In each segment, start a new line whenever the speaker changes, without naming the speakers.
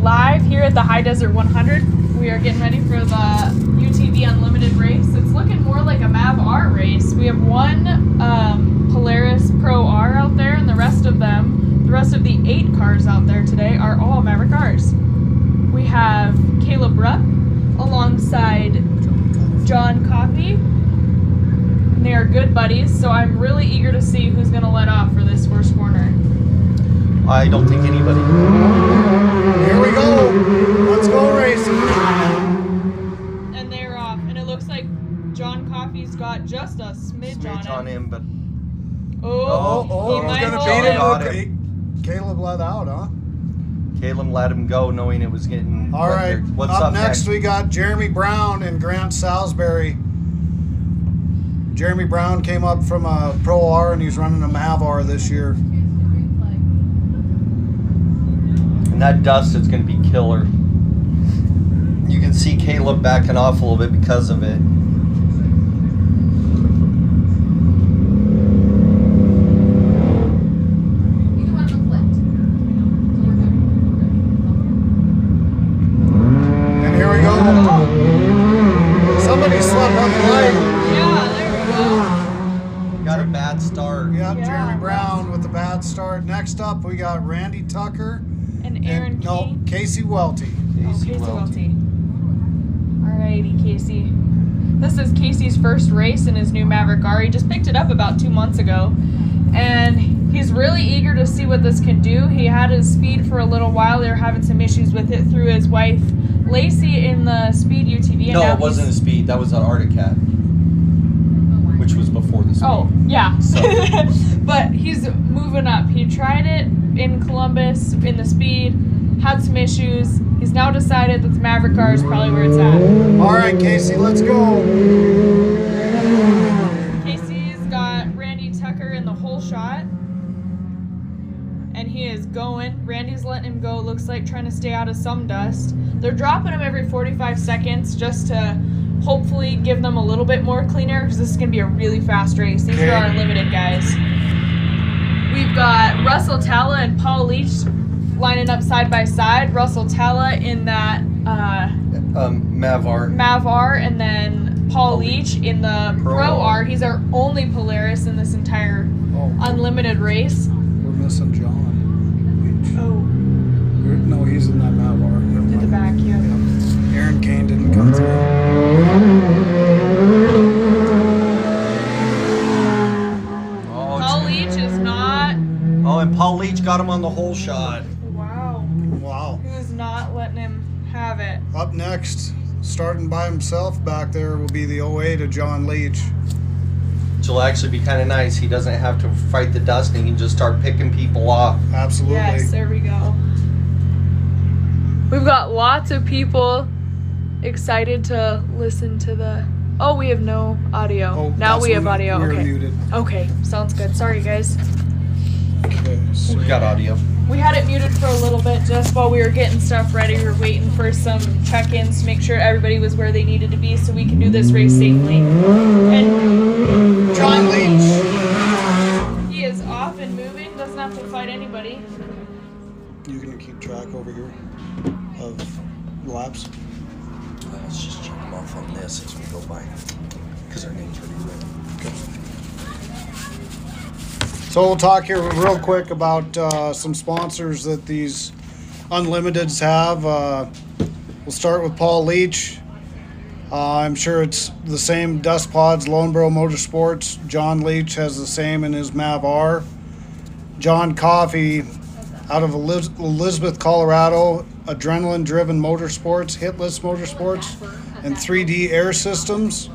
live here at the High Desert 100. We are getting ready for the UTV Unlimited race. It's looking more like a MAV-R race. We have one Polaris Pro R out there, and the rest of the 8 cars out there today are all Maverick R's. We have Caleb Rupp alongside John Coffey. And they are good buddies, so I'm really eager to see who's going to let off for this first corner.
I don't think anybody.
Here we go. Let's go racing.
And they're off. And it looks like John Coffey's got just a smidge on him.
But
he might
he's
hold
gonna beat him. Caleb let out, huh?
Caleb let him go, knowing it was getting.
All right.
What's
up
next?
We got Jeremy Brown and Grant Salisbury. Jeremy Brown came up from a Pro R, and he's running a MAV-R this year.
And that dust is going to be killer. You can see Caleb backing off a little bit because of it.
And here we go. Somebody slept on the light.
Yeah, there we go.
Got a bad start.
Yeah,
Yeah.
Jeremy Brown with the bad start. Next up, we got Randy Tucker.
And Aaron
Casey Welty.
Casey Welty. Alrighty, Casey. This is Casey's first race in his new Maverick R. He just picked it up about 2 months ago. And he's really eager to see what this can do. He had his speed for a little while. They were having some issues with it through his wife, Lacey, in the Speed UTV.
No, it wasn't a Speed. That was an Arctic Cat, which was before the Speed.
Oh, yeah.
So.
But he's moving up. He tried it in Columbus in the Speed, had some issues. He's now decided that the Maverick R is probably where it's at.
All right, Casey, let's go.
Casey's got Randy Tucker in the whole shot. And he is going. Randy's letting him go, looks like, trying to stay out of some dust. They're dropping him every 45 seconds just to hopefully give them a little bit more clean air, because this is going to be a really fast race. These are our limited guys. We've got Russell Talla and Paul Leach lining up side by side. Russell Talla in that MAV-R, and then Paul Leach in the Pro R. He's our only Polaris in this entire unlimited race.
We're missing John.
Oh.
No, he's in that MAV-R.
To the back, yeah.
Aaron Kane didn't come through.
Paul Leach is not.
Oh, and Paul Leach got him on the whole shot.
Wow.
He was not letting him have it.
Up next, starting by himself back there, will be the 08 of John Leach.
Which will actually be kind of nice. He doesn't have to fight the dust, and he can just start picking people off.
Absolutely.
Yes, there we go. We've got lots of people excited to listen to the... Oh, we have no audio.
Oh,
now we have audio.
We're
Okay.
muted.
Okay, sounds good. Sorry, guys.
Okay, so
We got audio.
We had it muted for a little bit just while we were getting stuff ready. We were waiting for some check-ins to make sure everybody was where they needed to be so we can do this race safely. And
John Leach.
he is off and moving, doesn't have to fight anybody.
You can keep track over here of laps.
Let's just check them off on this as we go by, because our name's already written.
So we'll talk here real quick about some sponsors that these Unlimiteds have. We'll start with Paul Leach. I'm sure it's the same Dust Pods, Loneboro Motorsports. John Leach has the same in his MAV-R. John Coffey out of Elizabeth, Colorado, Adrenaline Driven Motorsports, Hitless Motorsports, and 3D Air Systems.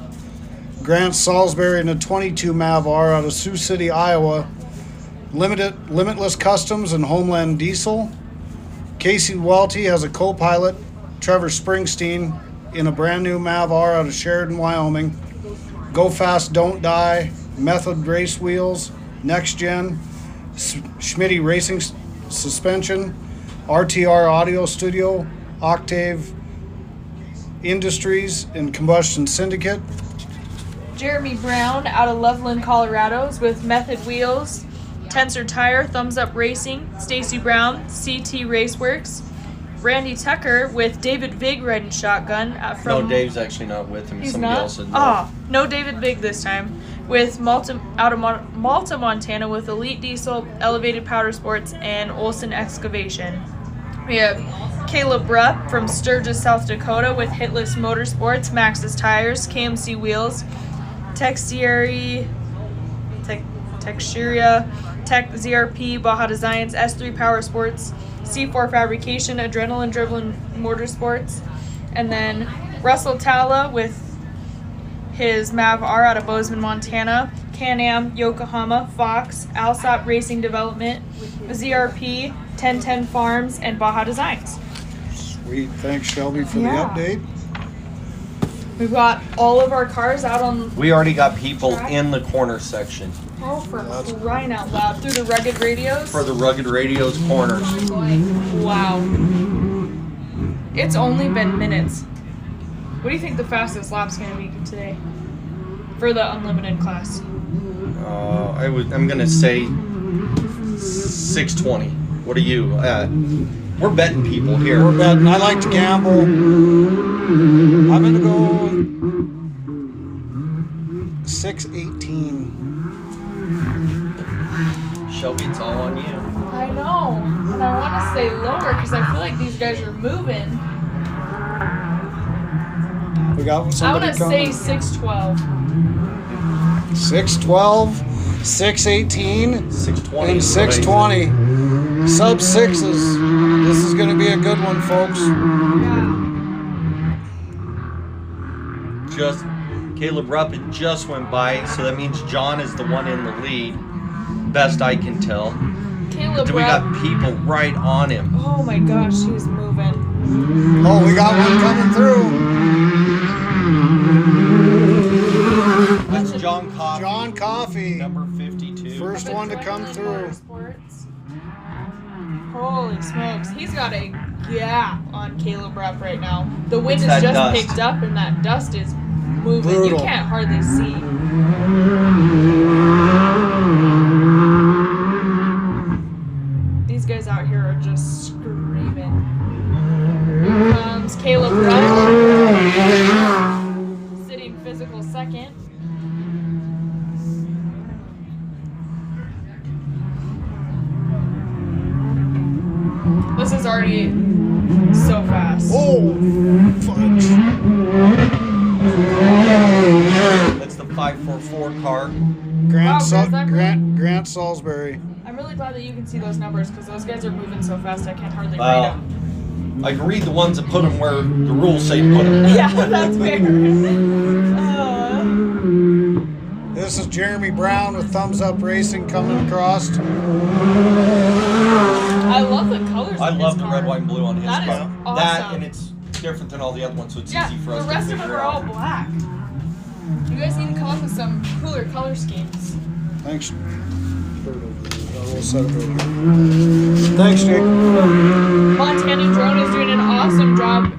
Grant Salisbury in a 22 MAV-R out of Sioux City, Iowa, Limitless Customs and Homeland Diesel. Casey Welty has a co-pilot, Trevor Springsteen, in a brand new MAV-R out of Sheridan, Wyoming. Go Fast, Don't Die, Method Race Wheels, Next Gen, Schmitty Racing Suspension, RTR Audio Studio, Octave Industries, and Combustion Syndicate.
Jeremy Brown out of Loveland, Colorado with Method Wheels, Tensor Tire, Thumbs Up Racing, Stacy Brown, CT Raceworks, Randy Tucker with David Vig riding shotgun from.
No, Dave's actually not with him.
He's
Somebody
not.
else is.
Oh, no David Vig this time. With Malta, out of Malta, Montana, with Elite Diesel, Elevated Powder Sports, and Olson Excavation. We have Caleb Rupp from Sturgis, South Dakota, with Hitless Motorsports, Maxxis Tires, KMC Wheels, Texturia, Tech ZRP, Baja Designs, S3 Power Sports, C4 Fabrication, Adrenaline Dribbling Motorsports, and then Russell Talla with his MAV-R out of Bozeman, Montana, Can-Am, Yokohama, Fox, Alsop Racing Development, ZRP, 1010 Farms, and Baja Designs.
Sweet. Thanks, Shelby, for the update.
We've got all of our cars out on.
We already got people in the corner section.
Oh, for crying out loud. Through the Rugged Radios?
For the Rugged Radios corners.
Wow. It's only been minutes. What do you think the fastest lap's going to be today? For the unlimited class?
I'm going to say 620. What are you? We're betting people here.
We're betting. I like to gamble. I'm going to go 618.
Shelby, it's all on you.
I know. And I want to say lower because I feel like these guys are moving.
We got
I
somebody
want to
coming.
say 612.
612, 618,
620.
and 620. Sub sixes. This is going to be a good one, folks.
Yeah.
Caleb Rupp just went by, so that means John is the one in the lead. Best I can tell.
Caleb
We got
Rupp.
people right on him.
Oh my gosh, he's moving.
Oh, we got one coming through.
That's John Coffey.
John Coffey.
Number 52.
First one to come through.
Holy smokes. He's got a gap on Caleb Rupp right now. The wind
It's
has
that
just
dust.
picked up and that dust is moving.
Brutal.
You can't hardly see. These guys out here are just screaming. Here comes Caleb Rupp. Sitting physical second. This is already so fast.
Oh, fudge.
That's the 544 car.
Grant,
Wow, is that
Grant Salisbury.
I'm really glad that you can see those numbers because those guys are moving so fast I can't hardly
Wow.
read them.
I can read the ones that put them where the rules say to put them.
Yeah, that's fair.
This is Jeremy Brown with Thumbs Up Racing coming across.
I love the colors.
I
of
love
his
the
car.
red, white, and blue on his
That is
car.
awesome.
That, and it's different than all the other ones, so it's
Yeah,
easy for
the
us to
rest of
figure
them are all
out.
black. You guys need to come up with some cooler color schemes.
Thanks. We'll set it over here. Thanks, Jake.
Montana Drone is doing an awesome job.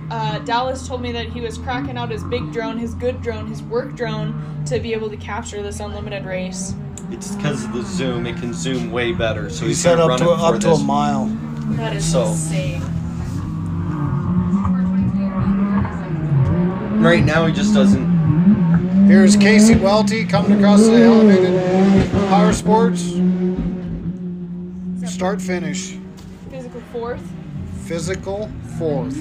Dallas told me that he was cracking out his big drone, his good drone, his work drone to be able to capture this unlimited race.
It's because of the zoom. It can zoom way better. So
He
he's
said
gonna
up
run
to
it for
a
this.
mile.
That is
So-
insane.
Right now, he just doesn't.
Here's Casey Welty coming across the elevated Power Sports. Start finish.
Physical fourth.
Physical fourth.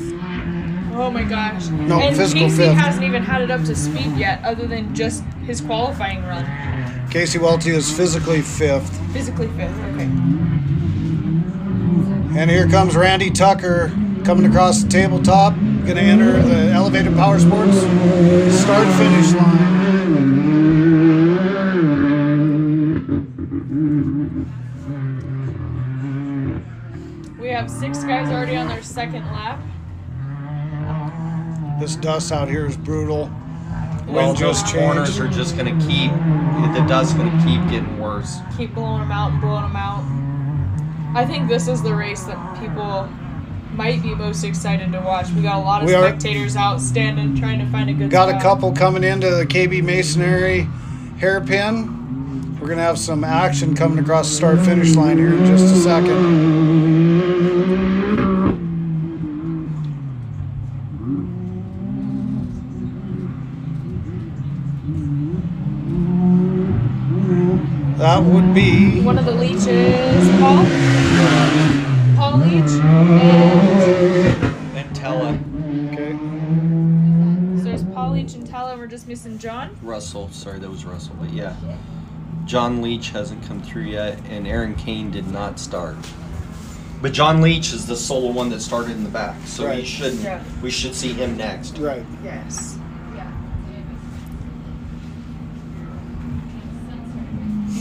Oh my gosh.
No,
and
physical
Casey
fifth.
hasn't even had it up to speed yet other than just his qualifying run.
Casey Welty is physically fifth.
Physically fifth, okay.
And here comes Randy Tucker coming across the tabletop. Going to enter the elevated Power Sports start finish line.
We have 6 guys already on their second lap.
This dust out here is brutal.
Well,
Wind
those
just
corners
changed.
are just going to keep. The dust's going to keep getting worse.
Keep blowing them out and blowing them out. I think this is the race that people might be most excited to watch. We got a lot of
We are-
spectators out standing trying to find a good
Got
spot.
a couple coming into the KB Masonry hairpin. We're going to have some action coming across the start finish line here in just a second. That would be.
One of the leeches, Paul Leach,
And Tella.
Okay.
so there's Paul Leach and Tella. We're just missing John.
Russell. Sorry, that was Russell. But yeah. John Leach hasn't come through yet, and Aaron Kane did not start. But John Leach is the solo one that started in the back, so
Right.
we should see him next.
Right.
Yes.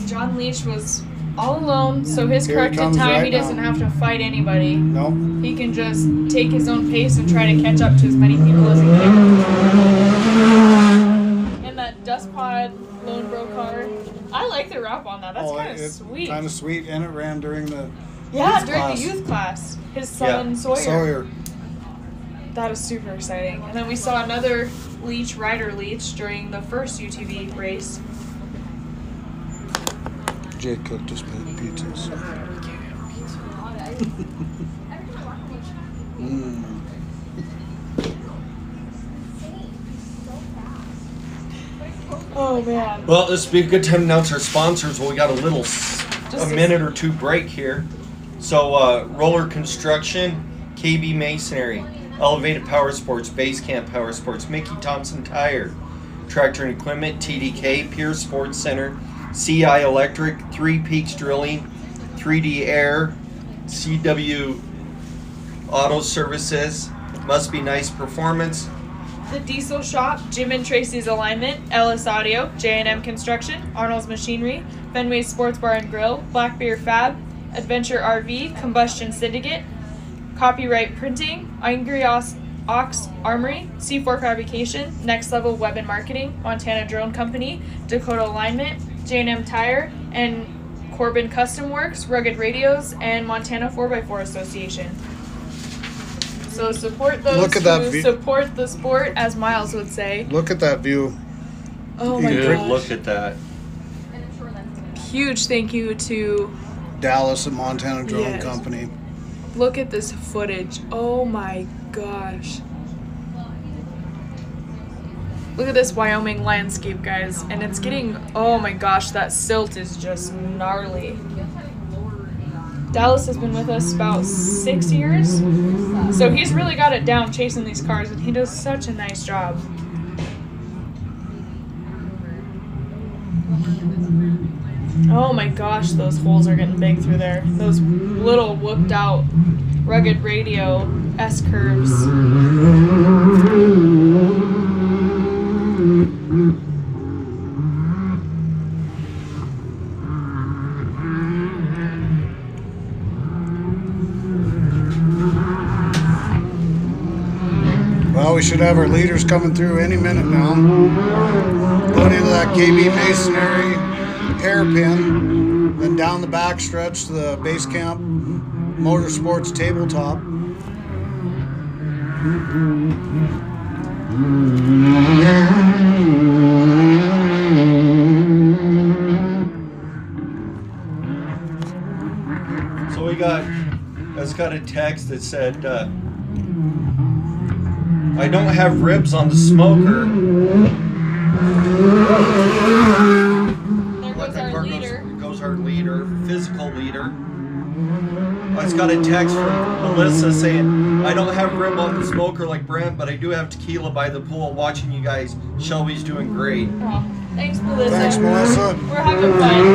John Leach was all alone, so his
Here he
corrected
comes
time,
right
he doesn't
now.
have to fight anybody.
Nope.
He can just take his own pace and try to catch up to as many people as he can. And that Dust Pod Lone Bro car, I like the wrap on that. That's kind of sweet.
Kind of sweet, and it ran during the
Yeah, during
class.
the youth class. His son, Sawyer.
Sawyer.
That is super exciting. And then we saw another Leach, Ryder Leach, during the first UTV race.
Jake cooked us pizzas.
Oh, man.
Well, this would be a good time to announce our sponsors. Well, we got a
Just
minute or two break here. So, Roller Construction, KB Masonry, Elevated Power Sports, Base Camp Power Sports, Mickey Thompson Tire, Tractor and Equipment, TDK, Pierce Sports Center, CI Electric, Three Peaks Drilling, 3D Air, CW Auto Services, Must Be Nice Performance,
The Diesel Shop, Jim and Tracy's Alignment, Ellis Audio, J&M Construction, Arnold's Machinery, Fenway's Sports Bar and Grill, Black Bear Fab, Adventure RV, Combustion Syndicate, Copyright Printing, Angry Ox Armory, C4 Fabrication, Next Level Web and Marketing, Montana Drone Company, Dakota Alignment, J&M Tire, and Corbin Custom Works, Rugged Radios, and Montana 4x4 Association. So support those
Look at that
who
view.
support the sport, as Miles would say.
Look at that view.
Oh my
Good
gosh.
look at that.
Huge thank you to
Dallas and Montana Drone
Yes.
Company.
look at this footage. Oh my gosh. Look at this Wyoming landscape, guys. And it's getting, oh my gosh, that silt is just gnarly. Dallas has been with us about 6 years. So he's really got it down chasing these cars, and he does such a nice job. Oh my gosh, those holes are getting big through there. Those little whooped out rugged radio S-curves.
Well, we should have our leaders coming through any minute now. Going into that KB Masonry hairpin, then down the back stretch to the base camp motorsports tabletop.
So I just got a text that said, I don't have ribs on the smoker.
There goes our leader.
Goes our leader, physical leader. I just got a text from Melissa saying, I don't have rib on the smoker like Brent, but I do have tequila by the pool watching you guys. Shelby's doing great.
Oh, thanks, Melissa.
Thanks, Melissa.
We're having fun.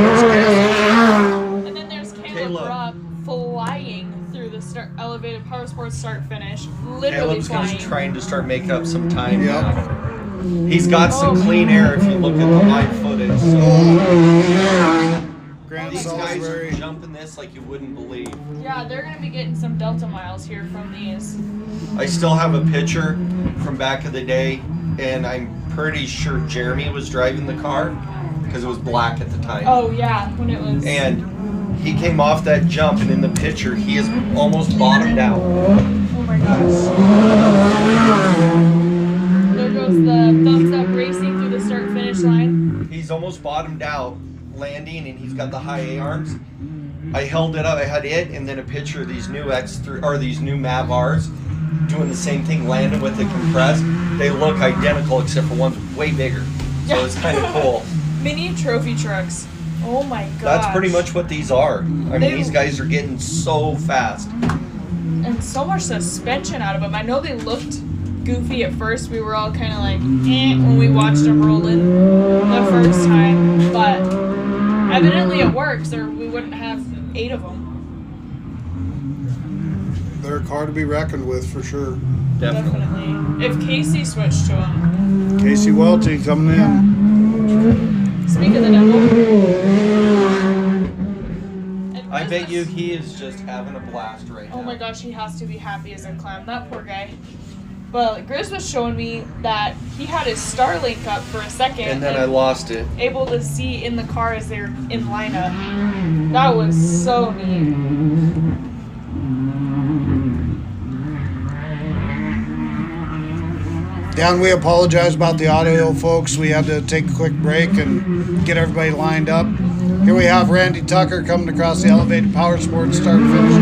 And then there's Caleb
Caleb.
Rupp flying through the elevated power sports start finish. Literally
Caleb's
flying.
trying to start making up some time
Yep.
now. He's got some clean air if you look at the live footage. So
Grant
these guys are
Salisbury.
jumping this like you wouldn't believe.
Yeah, they're going to be getting some Delta miles here from these.
I still have a picture from back of the day, and I'm pretty sure Jeremy was driving the car because it was black at the time.
Oh, yeah, when it was.
And he came off that jump, and in the picture, he is almost bottomed out.
Oh my gosh. There goes the thumbs up racing through the start finish line.
He's almost bottomed out, landing, and he's got the high A arms. I held it up. I had it, and then a picture of these new X3 or these new MAV-Rs doing the same thing, landing with the compressed. They look identical, except for one's way bigger. So it's kind of cool.
Mini trophy trucks. Oh my god.
That's pretty much what these are. I mean, these guys are getting so fast.
And so much suspension out of them. I know they looked goofy at first. We were all kind of like, when we watched them roll in the first time. But evidently it works, or we wouldn't have 8 of them.
They're a car to be reckoned with for sure.
Definitely.
If Casey switched to them.
Casey Welty coming in.
Speak of the devil.
I bet you he is just having a blast right now.
Oh my gosh, he has to be happy as a clown. That poor guy. But Grizz was showing me that he had his Starlink up for a second.
And then I lost it.
Able to see in the car as they're in lineup. That was so neat.
Dan, we apologize about the audio, folks. We had to take a quick break and get everybody lined up. Here we have Randy Tucker coming across the elevated power sports start and finish.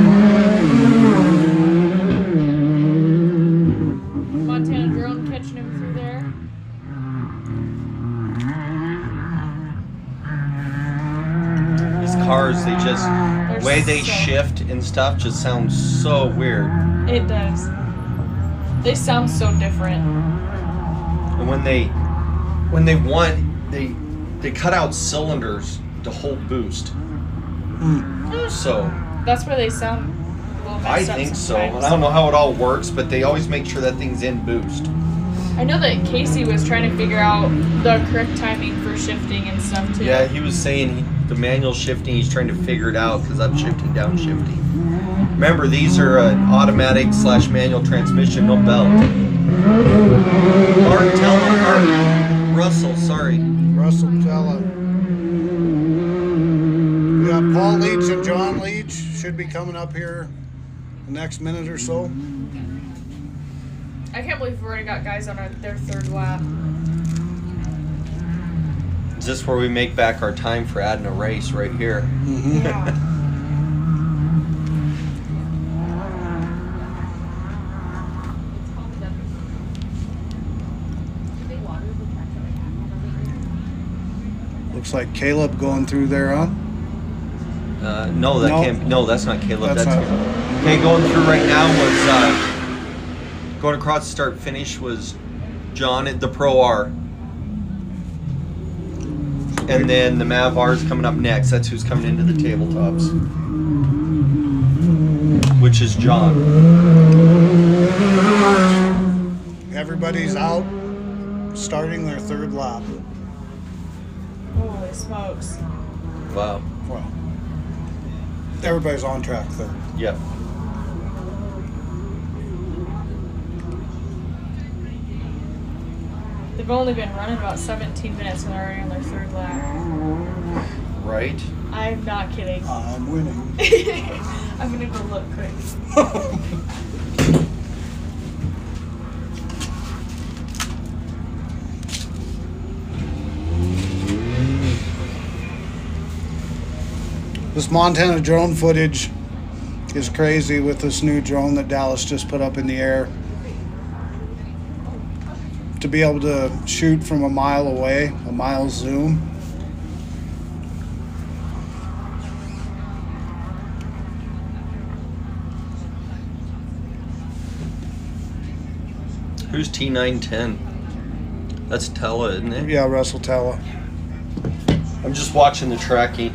Montana drone catching him through there.
These cars, they just,
They're
way they
so-
shift and stuff just sounds so weird.
It does. They sound so different.
And when they want, they cut out cylinders to hold boost. So
That's where they sound a little
I
messed up
think so.
sometimes.
I don't know how it all works, but they always make sure that thing's in boost.
I know that Casey was trying to figure out the correct timing for shifting and stuff too.
Yeah, he was saying the manual shifting, he's trying to figure it out because I'm shifting, downshifting. Remember, these are an automatic / manual transmission, no belt. Russell, sorry.
Russell Tella. We got Paul Leach and John Leach. Should be coming up here the next minute or so.
I can't believe we've already got guys on their 3rd lap.
Is this where we make back our time for adding a race right here?
Mm-hmm.
Yeah.
Looks like Caleb going through there, huh?
No, that
No.
can't. No, that's not Caleb.
That's
That's
not-
okay. Going through right now was going across the start finish was John at the Pro R, and then the Mav R is coming up next. That's who's coming into the tabletops, which is John.
Everybody's out, starting their 3rd lap.
Holy smokes.
Wow.
Well, everybody's on track 3rd.
Yep.
They've only been running about 17 minutes and they're already on their 3rd lap.
Right.
I'm not kidding.
I'm winning.
I'm gonna go look quick.
This Montana drone footage is crazy with this new drone that Dallas just put up in the air. To be able to shoot from a mile away, a mile zoom.
Who's T910? That's Tella, isn't it?
Yeah, Russell Tella.
I'm just watching the tracking.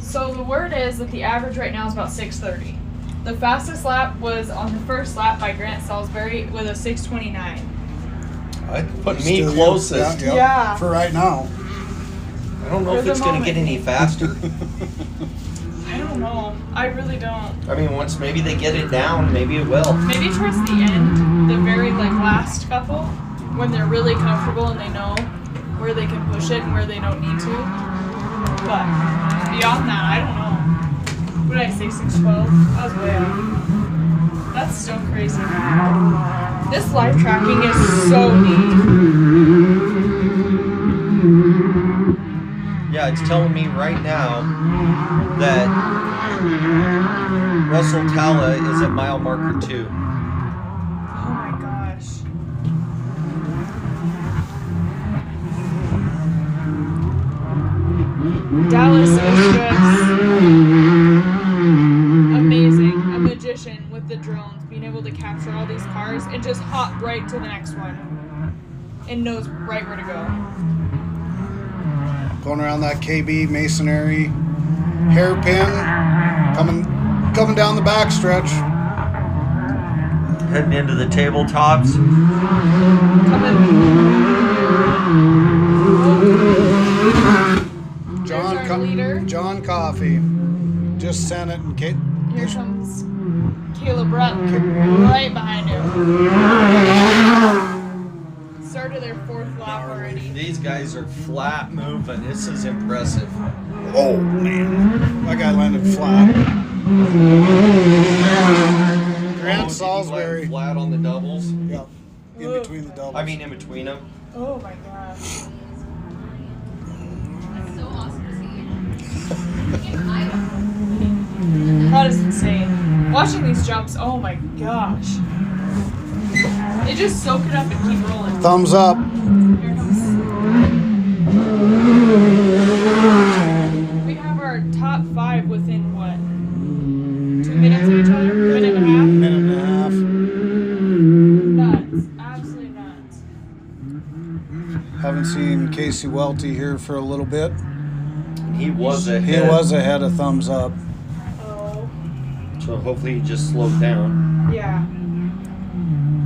So the word is that the average right now is about 6:30. The fastest lap was on the 1st lap by Grant Salisbury with a 6:29.
I put me
Still,
closest.
Yeah.
For right now.
I don't know
For
if
the
it's going to
moment.
get any faster.
I don't know. I really don't.
I mean, once maybe they get it down, maybe it will.
Maybe towards the end, the very last couple, when they're really comfortable and they know where they can push it and where they don't need to. But beyond that, I don't know. What did I say, 6:12? I was way off. That's still crazy. This live tracking is so neat.
Yeah, it's telling me right now that Russell Talla is at mile marker 2.
Oh my gosh. Dallas is just amazing. A magician with the drones, being able to capture all these cars and just hop right to the next one. And knows right where to go.
Going around that KB masonry hairpin, coming down the back stretch.
Heading into the tabletops.
John Coffey just sent it and
here comes Caleb Rupp right behind him. Started their 4th lap already.
These guys are flat moving. This is impressive.
Oh man, that guy landed flat. Grant Salisbury.
Flat on the doubles.
Yep. In between the doubles.
I mean, in between them.
Oh my gosh.
That's so awesome to see.
That is insane. Watching these jumps, oh my gosh. They just soak it up and keep rolling.
Thumbs up.
Here comes. We have our top 5 within what? 2 minutes of each other? Minute and a half?
Minute and a half.
Nuts. Absolutely nuts.
Haven't seen Casey Welty here for a little bit.
He was ahead.
He was ahead of Thumbs Up.
Oh.
So hopefully he just slowed down.
Yeah.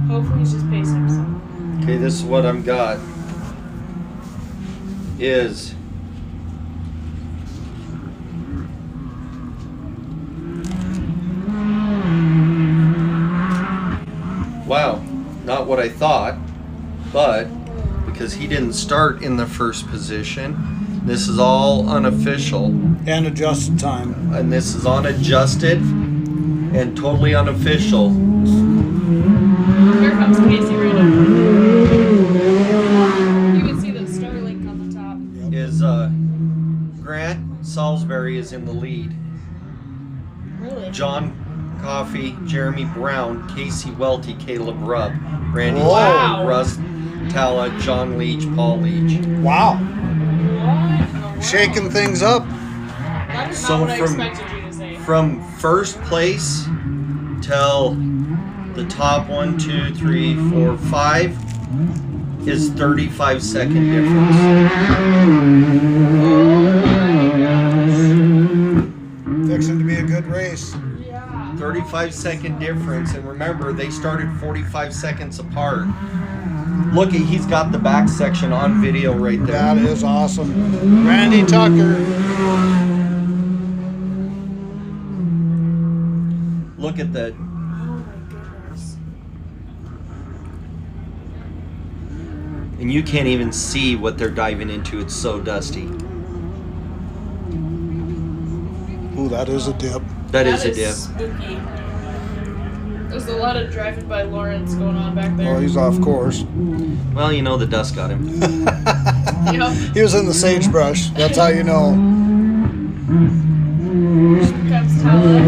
Hopefully he's just pacing himself.
Okay, this is what I'm got. Is wow, not what I thought, but because he didn't start in the first position, this is all unofficial.
And adjusted time.
And this is unadjusted and totally unofficial.
Here comes Casey right now. You can see the Starlink on the top.
Is Grant Salisbury is in the lead.
Really?
John Coffey, Jeremy Brown, Casey Welty, Caleb Rupp, Randy
Wow.
Russ Talla, John Leach, Paul Leach.
Wow.
What in the world?
Shaking things up.
That is
So
not what I
from-
expected you to say.
From first place till the top 1, 2, 3, 4, 5 is 35-second difference.
Fixing to be a good race.
Yeah.
35-second difference, and remember they started 45 seconds apart. Look at, he's got the back section on video right there.
That is awesome. Randy Tucker.
Look at that.
Oh my goodness.
And you can't even see what they're diving into. It's so dusty.
Ooh, that is a dip.
That is a dip.
Spooky. There's a lot of driving by Lawrence going on back there.
Oh, he's off course.
Well, you know the dust got him.
Yep.
He was in the sagebrush. That's how you know.
Here comes Tala.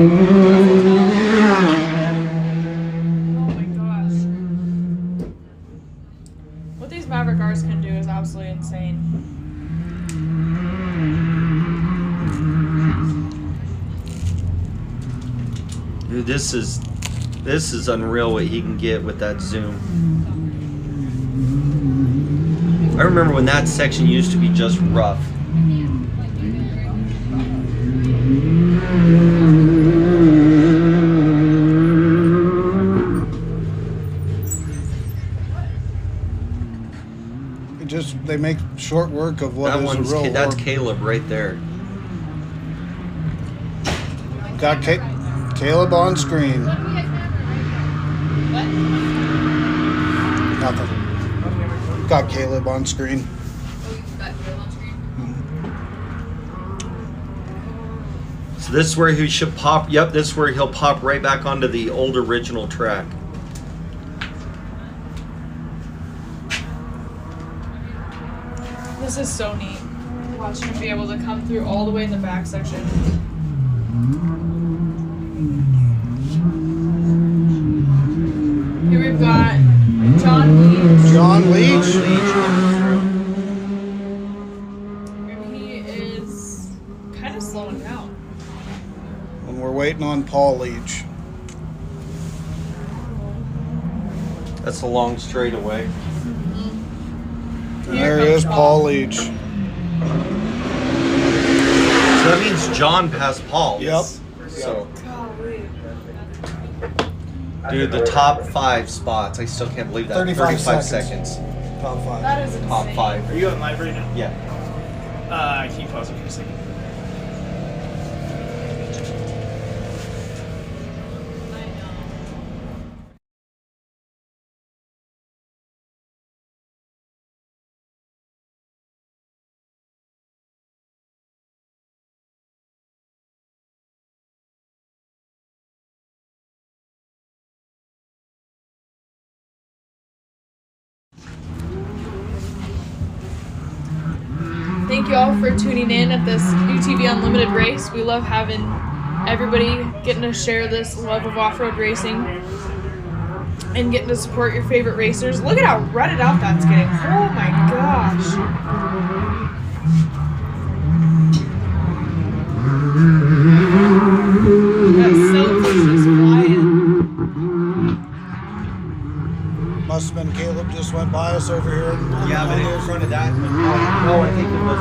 Oh my gosh. What these Maverick R's can do is absolutely insane.
Dude, this is unreal what he can get with that zoom. I remember when that section used to be just rough.
They make short work of what
That
is
one's
a real
that's
work.
Caleb right there.
Got Caleb on screen.
What?
Nothing. Got Caleb on screen.
Oh, you got Bill on screen?
So this is where he should pop. Yep, this is where he'll pop right back onto the old original track.
This is so neat. Watching him be able to come through all the way in the back section. Here we've got John Leach.
John Leach.
And he is slowing down.
And we're waiting on Paul Leach.
That's a long straightaway.
And there is Paul Leach.
So that means John passed Paul.
Yep.
So,
Golly.
dude, the top 5 spots. I still can't believe that.
35
seconds.
Top 5.
That is insane.
Top 5.
Are you on live right now?
Yeah.
Can you pause it for a second?
Thank you all for tuning in at this UTV Unlimited race. We love having everybody getting to share this love of off-road racing and getting to support your favorite racers. Look at how rutted out that's getting. Oh my gosh. That silk is just flying.
Must have been Caleb just went by us over here.
Yeah, but in front of that, no, I think it was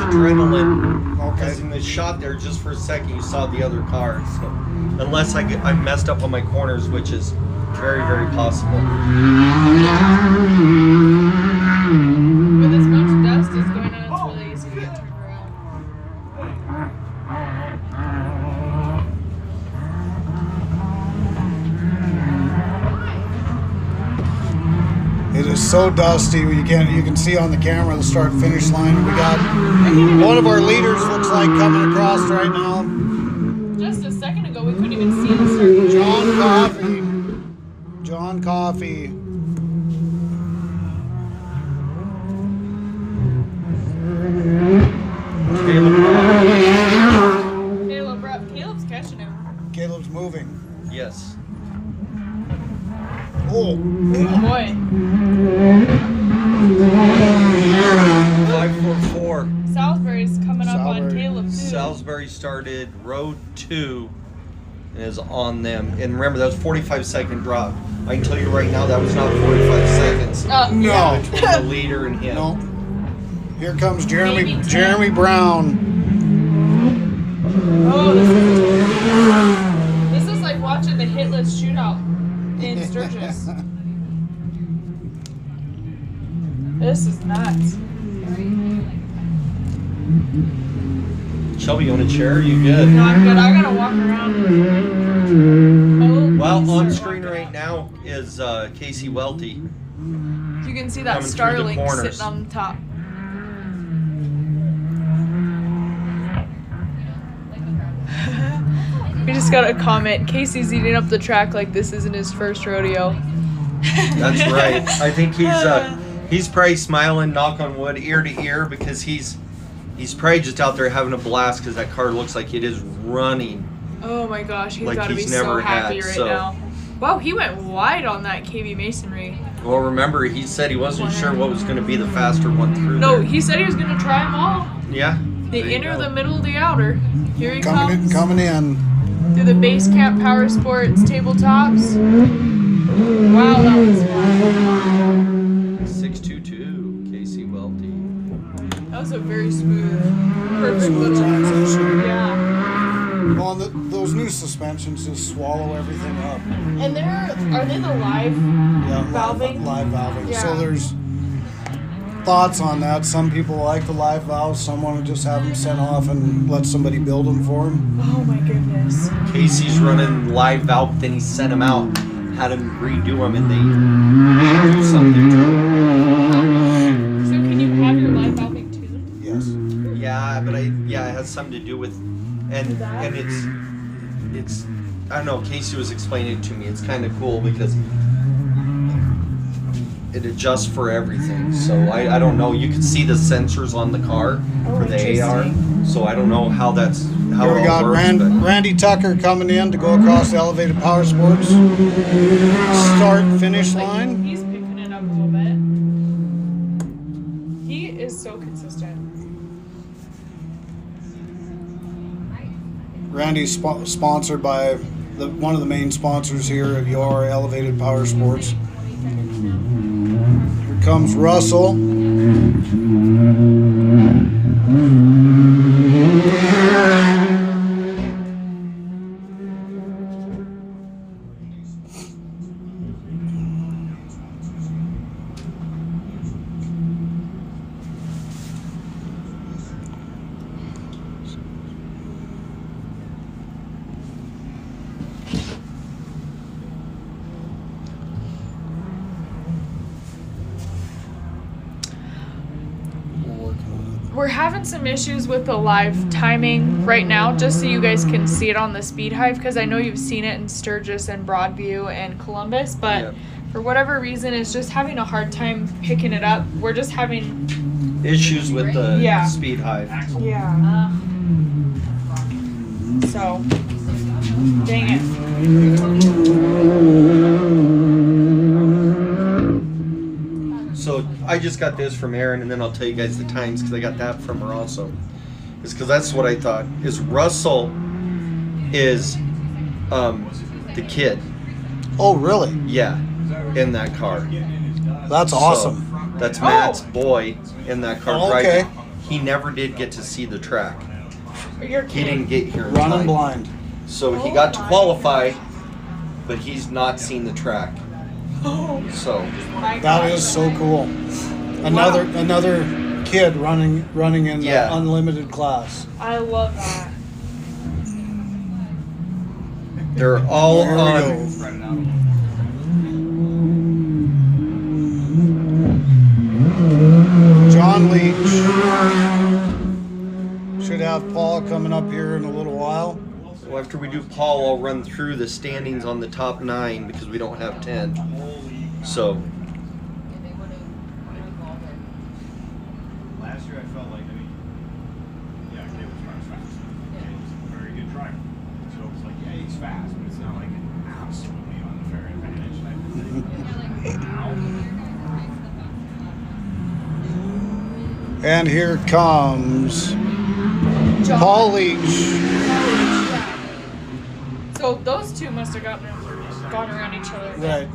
adrenaline. Because in the shot there, just for a second, you saw the other car. So, unless I messed up on my corners, which is very, very possible.
With as much dust as going on, it's really easy to get turned around.
It is so dusty. You can see on the camera the start finish line. We got one of our leaders looks like coming across right now.
Just a second ago, we couldn't even see the start.
John Coffey. John Coffey.
Caleb's catching him.
Caleb's moving.
Yes.
Oh.
Oh boy.
544.
Salisbury's coming up on
Salisbury.
Caleb too.
Salisbury started road 2 and is on them. And remember, that was 45-second drop. I can tell you right now, that was not 45 seconds.
No.
Between the leader and him.
No. Here comes
Maybe 10.
Jeremy Brown.
Oh, this is like watching the hitless shootout in Sturgis. This is nuts.
Shelby, you want a chair? You good?
No, I'm good. I gotta walk around. Oh,
Well, on
please
screen
start
right now is Casey Welty.
walking. You can see that
coming through the
Starlink
corners.
sitting on the top. We just got a comment. Casey's eating up the track like this isn't his first rodeo.
That's right. I think he's probably smiling, knock on wood, ear to ear, because he's probably just out there having a blast because that car looks like it is running.
Oh my gosh, he's
Like
gotta be
he's
so
never
happy
had,
right
so-
now. Wow, he went wide on that KB masonry.
Well, remember, he said he wasn't sure what was going to be the faster one through
No,
there.
he said he was gonna try them all.
Yeah.
The
there you
inner,
go.
the middle, the outer. Here he
Coming
comes.
in.
Through the base camp power sports tabletops. Wow, that was fun.
622, Casey Welty.
That was a very smooth, perfect
Smooth
little
transition.
Yeah.
Well, those new suspensions just swallow everything up.
And are they the live?
Yeah,
Valving?
Live valving.
Yeah.
So there's thoughts on that. Some people like the live valves. Some want to just have them sent off and let somebody build them for them.
Oh my goodness.
Casey's running live valve, then he sent them out, had him redo them, and they do something to them.
So can you have your live valving tuned?
Yes.
Yeah, but it has something to do with, and it's I don't know. Casey was explaining it to me. It's kind of cool because it adjusts for everything. So I don't know. You can see the sensors on the car for the AR. So I don't know how that's how
Here we
it all
got
works. but-
Randy Tucker coming in to go across the elevated power sports start finish line.
He's picking it up a little bit. He is so consistent.
Randy's sponsored by one of the main sponsors here at Y.O.R.R Elevated Power Sports. Here comes Russell.
We're having some issues with the live timing right now, just so you guys can see it on the speed hive, because I know you've seen it in Sturgis and Broadview and Columbus, but
Yep.
for whatever reason, it's just having a hard time picking it up. We're just having
Issues with the
Yeah.
speed hive.
Yeah. So, dang it.
So I just got this from Erin, and then I'll tell you guys the times because I got that from her also. Is because that's what I thought. Is Russell is the kid?
Oh, really?
Yeah, in that car.
That's awesome.
So, that's Matt's boy in that car
Oh,
driving.
okay.
He never did get to see the track.
You're
He didn't
kidding.
get here in
Running
time.
blind.
So he
Oh
got to
my
qualify, but he's not seen the track.
Oh
So
my
That
gosh.
is so cool. Another kid running in
Yeah.
the unlimited class.
I love that.
they're all
There we
on.
go. John Leach. Should have Paul coming up here in a little while.
Well, after we do Paul, I'll run through the standings on the top 9 because we don't have 10. So
Last year I felt like, yeah, Kid was running fast. Yeah, he's a very good driver. So it's like, yeah, he's fast, but it's not like an absolutely unfair advantage type of thing.
And here comes
John.
Paul Leach.
So those two must have gone around each other.
Right.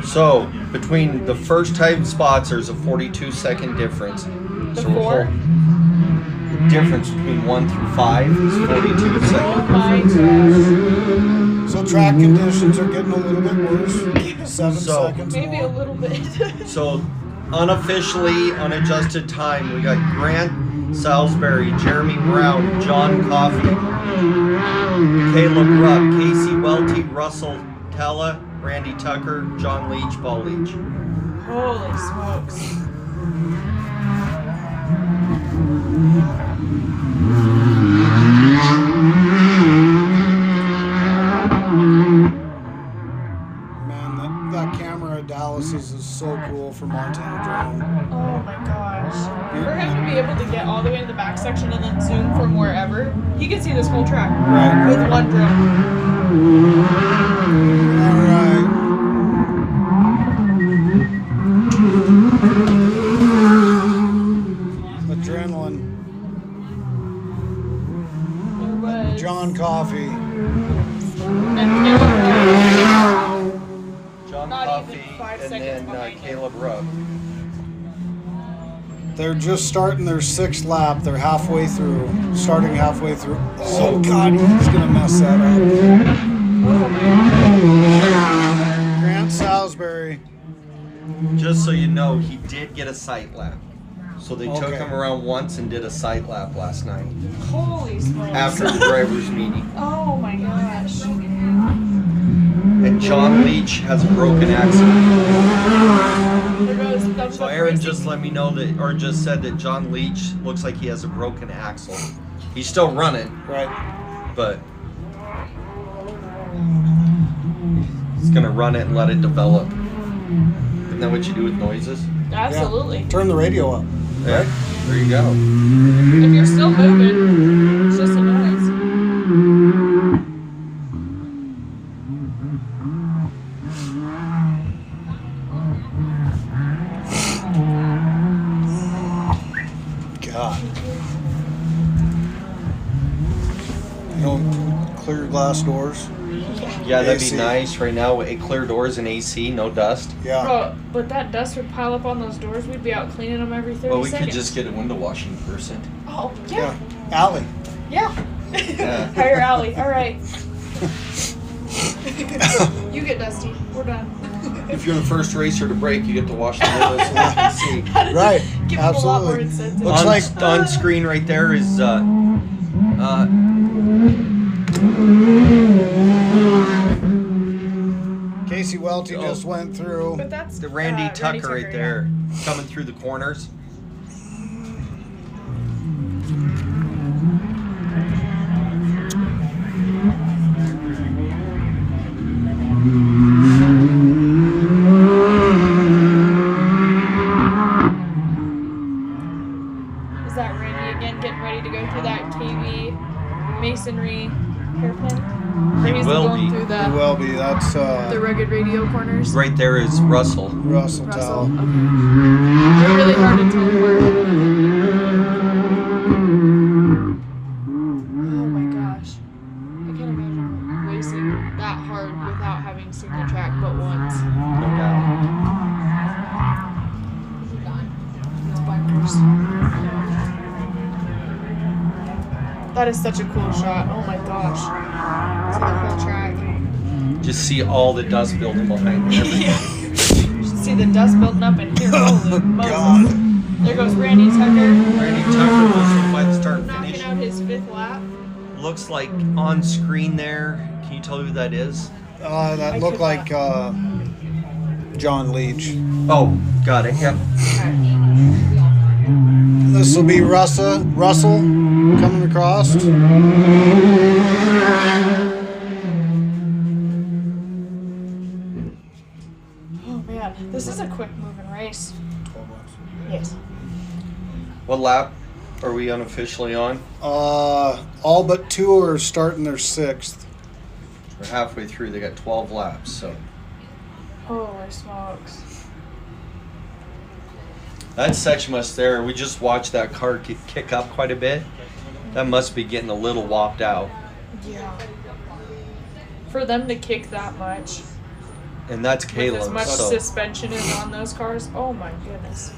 So between the first time spots, there's a 42-second difference.
The
So we're
four?
The difference between 1 through 5 is 42
Oh
seconds.
my gosh.
So track conditions are getting a little bit worse. 7
So-
seconds
Maybe
more.
a little bit.
So unofficially, unadjusted time, we got Grant Salisbury, Jeremy Brown, John Coffey, Caleb Rupp, Casey Welty, Russell Tella, Randy Tucker, John Leach, Paul Leach.
Holy smokes.
Man, that camera at Dallas's is so cool for Montana Drone.
Oh my gosh. For him to be able to get all the way to the back section and then zoom from wherever, he can see this whole track
Right.
with one drone.
All right. Adrenaline.
There was
John Coffey.
and Caleb
John
Not
Coffey,
even 5
and
seconds
then
behind him.
Caleb Rupp.
They're just starting their 6th lap. They're halfway through. Starting halfway through. Oh, God, he's going to mess that up. Grant Salisbury.
Just so you know, he did get a sight lap. So they took
Okay.
him around once and did a sight lap last night
Holy smokes.
after the driver's meeting.
Oh my gosh.
And John Leach has a broken axle.
There goes that's
So
the
Aaron
racing-
just let me know that, or just said that John Leach looks like he has a broken axle. He's still running,
Right.
but he's gonna run it and let it develop. Isn't that what you do with noises?
Absolutely.
Yeah. Turn the radio up.
Yeah, there you go.
If you're still moving, it's just a noise.
God. No clear glass doors.
Yeah, that'd
AC.
be nice right now. Clear doors and AC, no dust.
Yeah.
Bro, but that dust would pile up on those doors. We'd be out cleaning them every 30
Well, we
seconds.
could just get a window washing person.
Oh, yeah.
Alley.
Yeah.
Yeah.
Hire Allie. All right. You get dusty. We're done.
If you're the first racer to break, you get to wash the windows and AC.
Right.
Give them a lot more
Absolutely.
incentive.
Looks
on,
like-
on screen right there is
Casey Welty just went through.
But that's
the Randy Tucker right
yeah.
there, coming through the corners.
Is that Randy again getting ready to go through that KV masonry hairpin? Or
He
he's
will
going
be.
through
It
the
will be. That's
rugged radio corners.
Right there is Russell.
Russell
Russell.
Towell.
Okay. They're really hard to tell apart. Oh my gosh. I can't imagine racing that hard without having single track but once.
No doubt.
It's bikers. That is such a cool shot. Oh my gosh. See the whole track.
Just see all the dust building behind me.
You should see the dust building up in here. Holy Moses.
God.
There goes Randy Tucker
Randy Tucker was by the start and
knocking
finish.
out his 5th lap.
Looks like on screen there. Can you tell who that is?
That
I
looked
could
like John Leach.
Oh, got it. Yep.
This will be Russell coming across.
Oh man, this is a quick moving race. Yes.
What lap are we unofficially on?
All but 2 are starting their 6th.
We're halfway through. They got 12 laps. So
Holy smokes.
that section must there. We just watched that car kick up quite a bit. That must be getting a little whopped out.
Yeah. For them to kick that much.
And that's
With
Caleb.
as much
So
suspension is on those cars. Oh my goodness.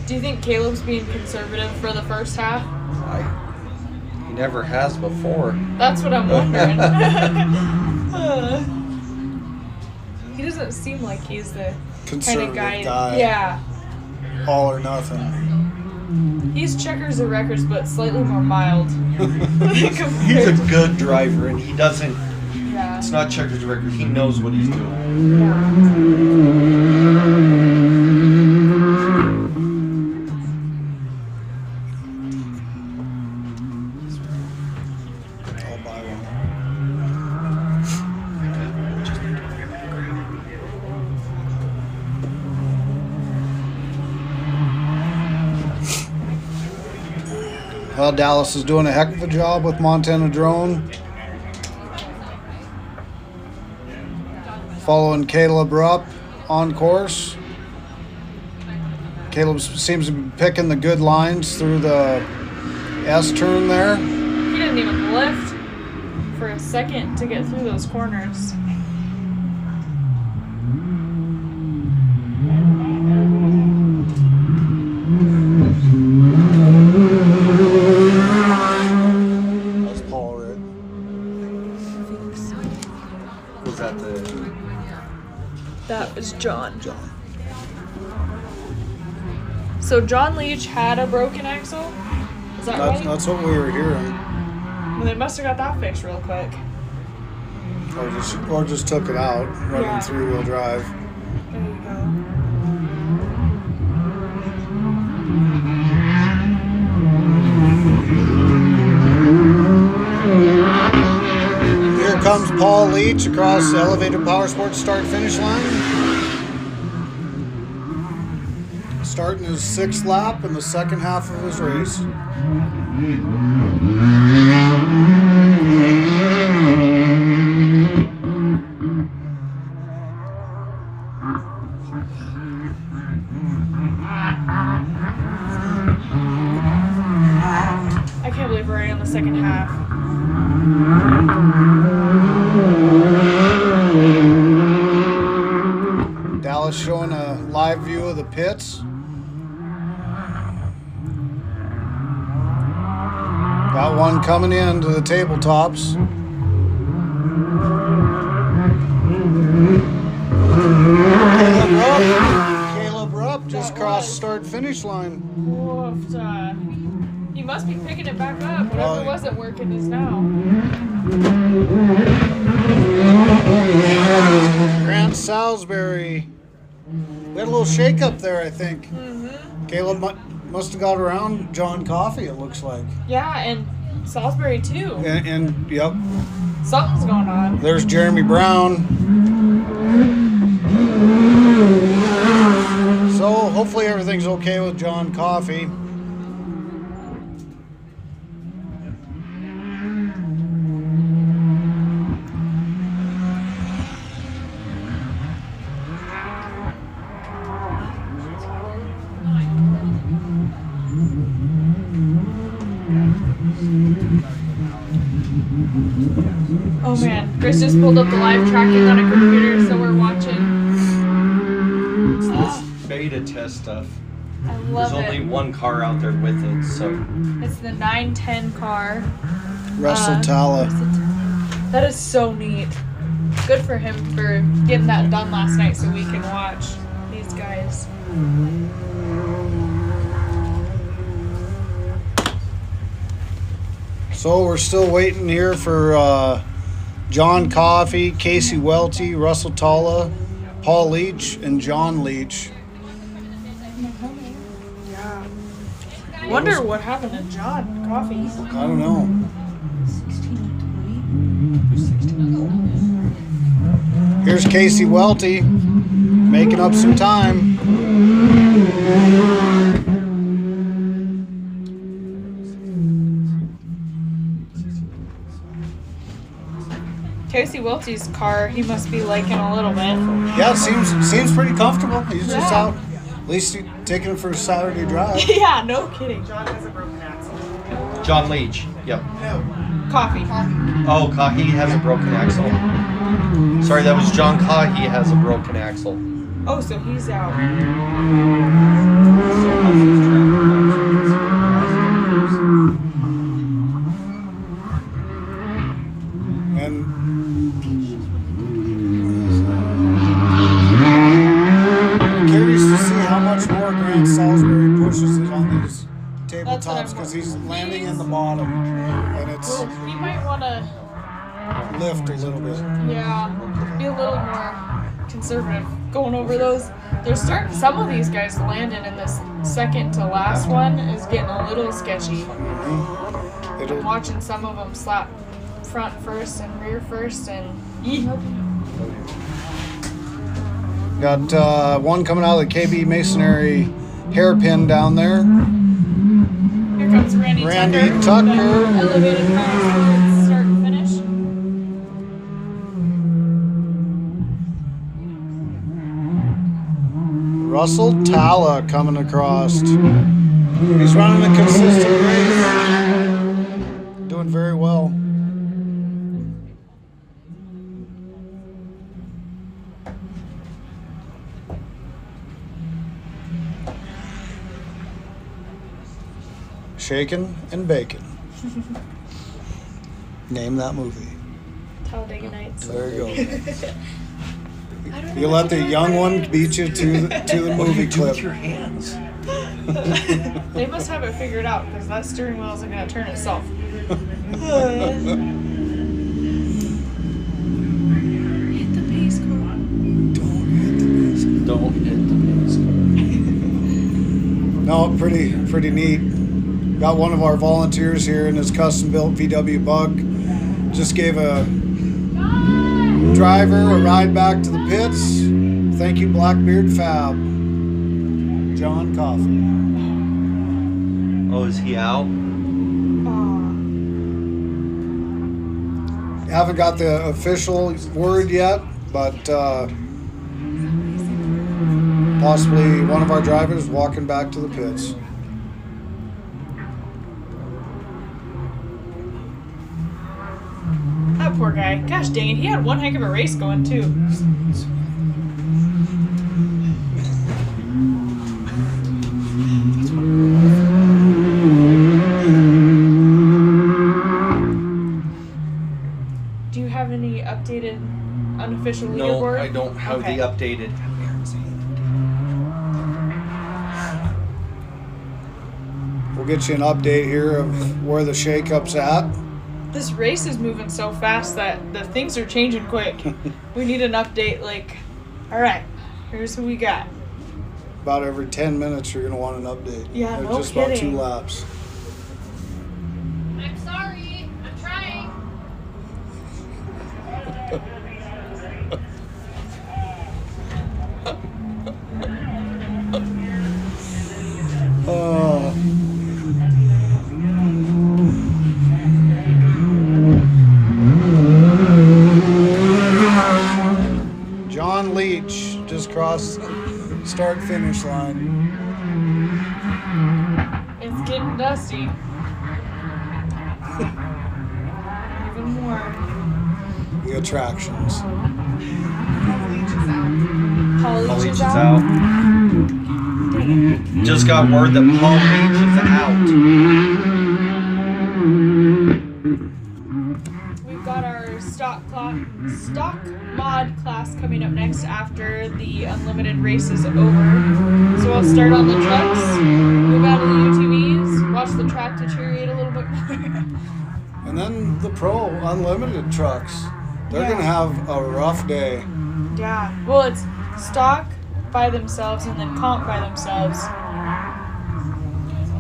Do you think Caleb's being conservative for the first half?
he never has before.
That's what I'm wondering. He doesn't seem like he's the kind
Conservative
of guy.
guy.
Yeah.
All or nothing.
He's checkers the records, but slightly more mild.
He's a good driver, and he doesn't.
Yeah.
It's not checkers record. He knows what he's doing.
I'll buy one. Well, Dallas is doing a heck of a job with Montana Drone. Following Caleb Rupp on course. Caleb seems to be picking the good lines through the S turn there.
He didn't even lift for a second to get through those corners.
That's Paul, right?
Was that the?
That was John.
John.
So John Leach had a broken axle? Is that right?
That's what we were hearing.
Well, they must have got that fixed real quick.
Or just took it out, running
Yeah.
3-wheel drive.
There you go.
Here comes Paul Leach across the Elevated Power Sports start-finish line. Starting his 6th lap in the second half of his race.
second half.
Dallas showing a live view of the pits. Got one coming in to the tabletops. Caleb Rupp just crossed the start-finish line.
He must be picking it back up. Whatever wasn't working is now.
Grant Salisbury. We had a little shake-up there, I think. Caleb must have got around John Coffey, it looks like.
Yeah, and Salisbury too.
And yep.
Something's going on.
There's Jeremy Brown. So hopefully everything's okay with John Coffey.
Oh man, Chris just pulled up the live tracking on a computer, so we're watching.
It's beta test stuff.
I love
There's
it.
only one car out there with it, so.
It's the 910 car.
Russell Talla.
That is so neat. Good for him for getting that done last night so we can watch these guys.
So we're still waiting here for John Coffey, Casey Welty, Russell Talla, Paul Leach, and John Leach.
Yeah. Wonder what happened to John Coffey.
I don't know. Here's Casey Welty making up some time.
Casey Welty's car, he must be liking a little bit.
Yeah, it seems pretty comfortable. He's just
Yeah.
out. At least he's taking it for a Saturday drive.
Yeah, no kidding.
John has a broken axle.
John Leach. Yep.
Coffee.
Oh, Kahi has a broken axle. Sorry, that was John Kahi has a broken axle.
Oh, so he's out.
And I'm curious to see how much more Grant Salisbury pushes it on these
That's what I'm
tabletops because he's landing in the bottom and it's
Well, he might want to,
lift a little bit.
yeah, be a little more conservative going over those. They're starting, some of these guys landing in this second to last one is getting a little sketchy. I'm
It'll,
watching some of them slap front first and rear first and
got one coming out of the KB Masonry hairpin down there.
here comes Randy
Tucker.
The elevated power start and finish.
Russell Talla coming across. He's running a consistent race. Doing very well. Shaken and Bacon. Name that movie.
Talladega Nights.
There you go.
I don't
You
know
let
what
the
to do
young
with
one
that.
beat you to the
What do
movie
you do
clip.
with your hands?
They must have it figured out because that steering wheel isn't going to turn itself. Hit the pace car.
Don't hit the base.
Don't hit the base.
No, pretty neat. Got one of our volunteers here in his custom-built VW Bug. Just gave a driver a ride back to the pits. Thank you, Blackbeard Fab. John Coffey.
Oh, is he out?
Haven't got the official word yet, but possibly one of our drivers walking back to the pits.
poor guy. Gosh dang it, he had one heck of a race going too. Do you have any updated unofficial
No,
leaderboard?
I don't have
Okay.
the updated.
We'll get you an update here of where the shakeup's at.
This race is moving so fast that the things are changing quick. We need an update like, all right, here's who we got.
About every 10 minutes, you're going to want an update.
Yeah,
There's
no
just about
kidding.
2 laps.
I'm sorry. I'm trying.
Uh, John Leach just crossed the start-finish line.
It's getting dusty. Even more.
The attractions.
Paul
Paul
Leach
Leach
is
is
out.
out. Just got word that Paul Leach is out.
We've got our stock mod class coming up next after the unlimited race is over. So I'll start on the trucks, move out of the UTVs, watch the track deteriorate a little bit more.
And then the Pro Unlimited trucks. They're
Yeah.
going to have a rough day.
Yeah. Well, it's stock by themselves and then comp by themselves.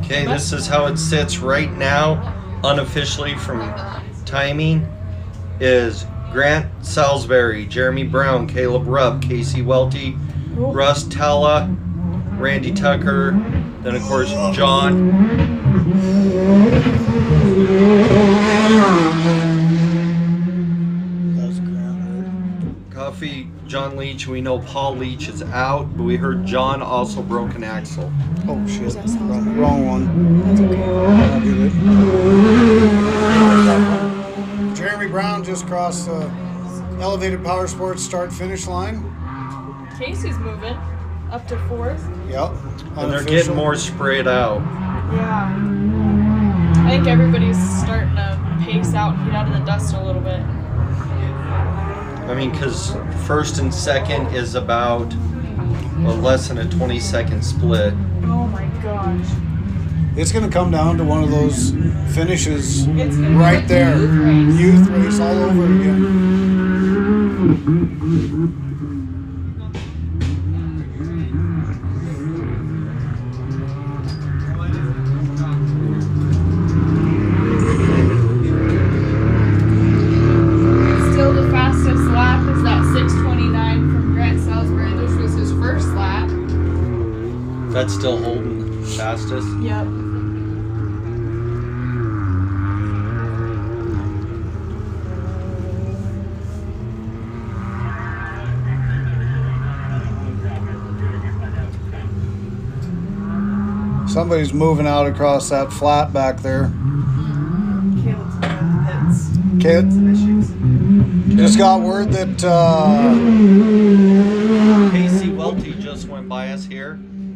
Okay, this is how it sits right now, unofficially from timing, is Grant Salisbury, Jeremy Brown, Caleb Rupp, Casey Welty,
Ooh.
Russ Talla, Randy Tucker, then of course John.
That's Grant.
Coffee, John Leach. We know Paul Leach is out, but we heard John also broke an axle.
Oh, shit.
That sounds
Wrong one.
That's okay.
I'll get it. Jeremy Brown just crossed the Elevated Power Sports start-finish line.
Casey's moving up to 4th.
Yep.
And they're getting more spread out.
Yeah. I think everybody's starting to pace out and get out of the dust a little bit.
I mean, because first and second is about less than a 20-second split.
Oh my gosh.
It's going to come down to one of those finishes
It's gonna be
right
like
there.
youth race.
Youth race all over again.
Still the fastest lap is that 6:29 from Grant Salisbury, which was his first lap.
That's still holding the fastest.
Yep.
Somebody's moving out across that flat back there.
Caleb's in the pits.
Kid,
Issues.
just got word that
Casey Welty just went by us here.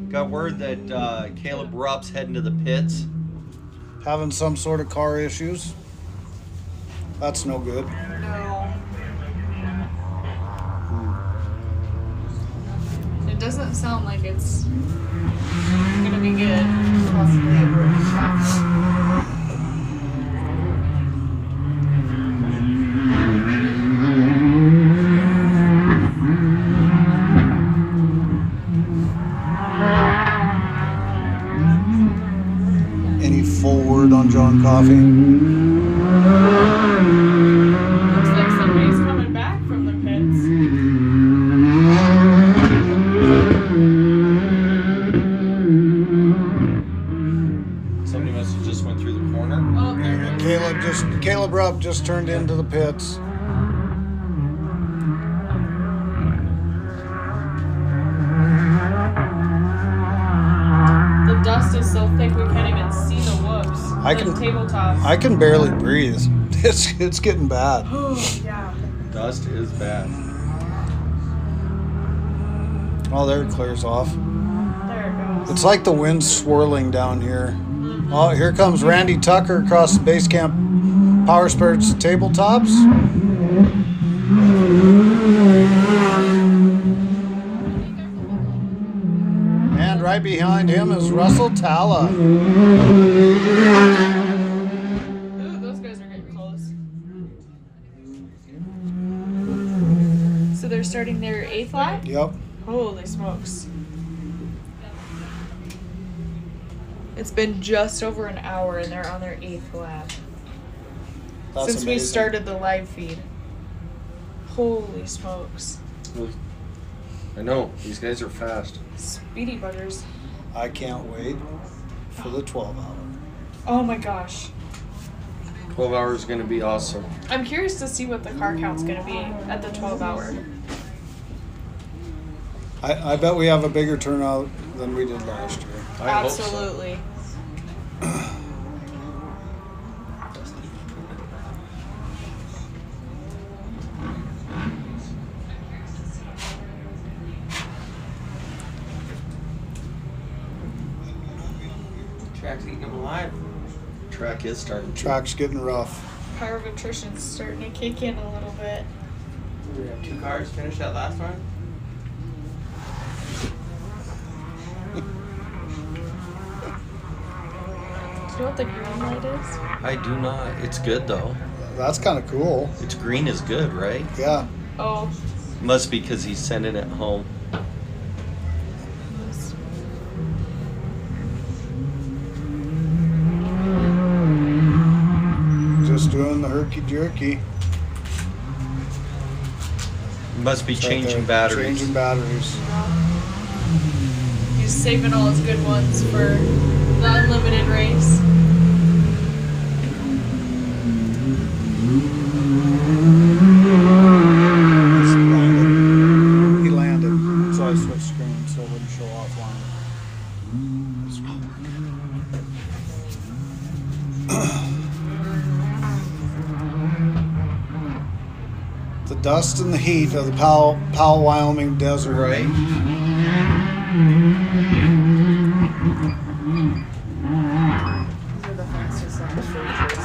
Got word that Caleb Rupp's heading to the pits.
having some sort of car issues. That's no good.
No. It doesn't sound like it's gonna be good.
Possibly a broken shaft.
Any full word on John Coffey?
Looks like somebody's coming back from the pits.
Somebody must have just went through the corner.
Oh, there it is.
Caleb Rupp just turned into the pits.
The dust is so thick we can't even see the whoops.
I
the
can
tabletop.
I can barely breathe. It's getting bad.
Yeah.
Dust is bad.
Oh, there it clears off.
There it goes.
It's like the wind's swirling down here. Oh, here comes Randy Tucker across the base camp Power Sports tabletops. And right behind him is Russell Talla.
Ooh, those guys are getting close. So they're starting their 8th lap?
Yep.
Holy smokes. It's been just over an hour and they're on their 8th lap.
That's
Since we
amazing.
started the live feed. Holy smokes.
I know, these guys are fast.
Speedy buggers.
I can't wait for the 12 hour.
Oh my gosh.
12 hours is going to be awesome.
I'm curious to see what the car count's going to be at the 12 hour.
I bet we have a bigger turnout than we did last year.
I hope so.
Absolutely.
Track's eating them alive.
Track is starting to.
Track's getting rough.
Power of attrition's starting to kick in a little bit.
We have 2 cars finish that last one.
Do you know what the green light is?
I do not. It's good though.
That's kind of cool.
It's green is good, right?
Yeah.
Oh.
Must be because he's sending it home.
Just doing the herky jerky.
Must be
It's right
changing
there.
batteries.
Changing batteries.
He's saving all his good ones for the unlimited race.
He landed, so I switched screens so it wouldn't show offline. The dust and the heat of the Powell, Wyoming desert.
Right?
These are the fastest on the stages.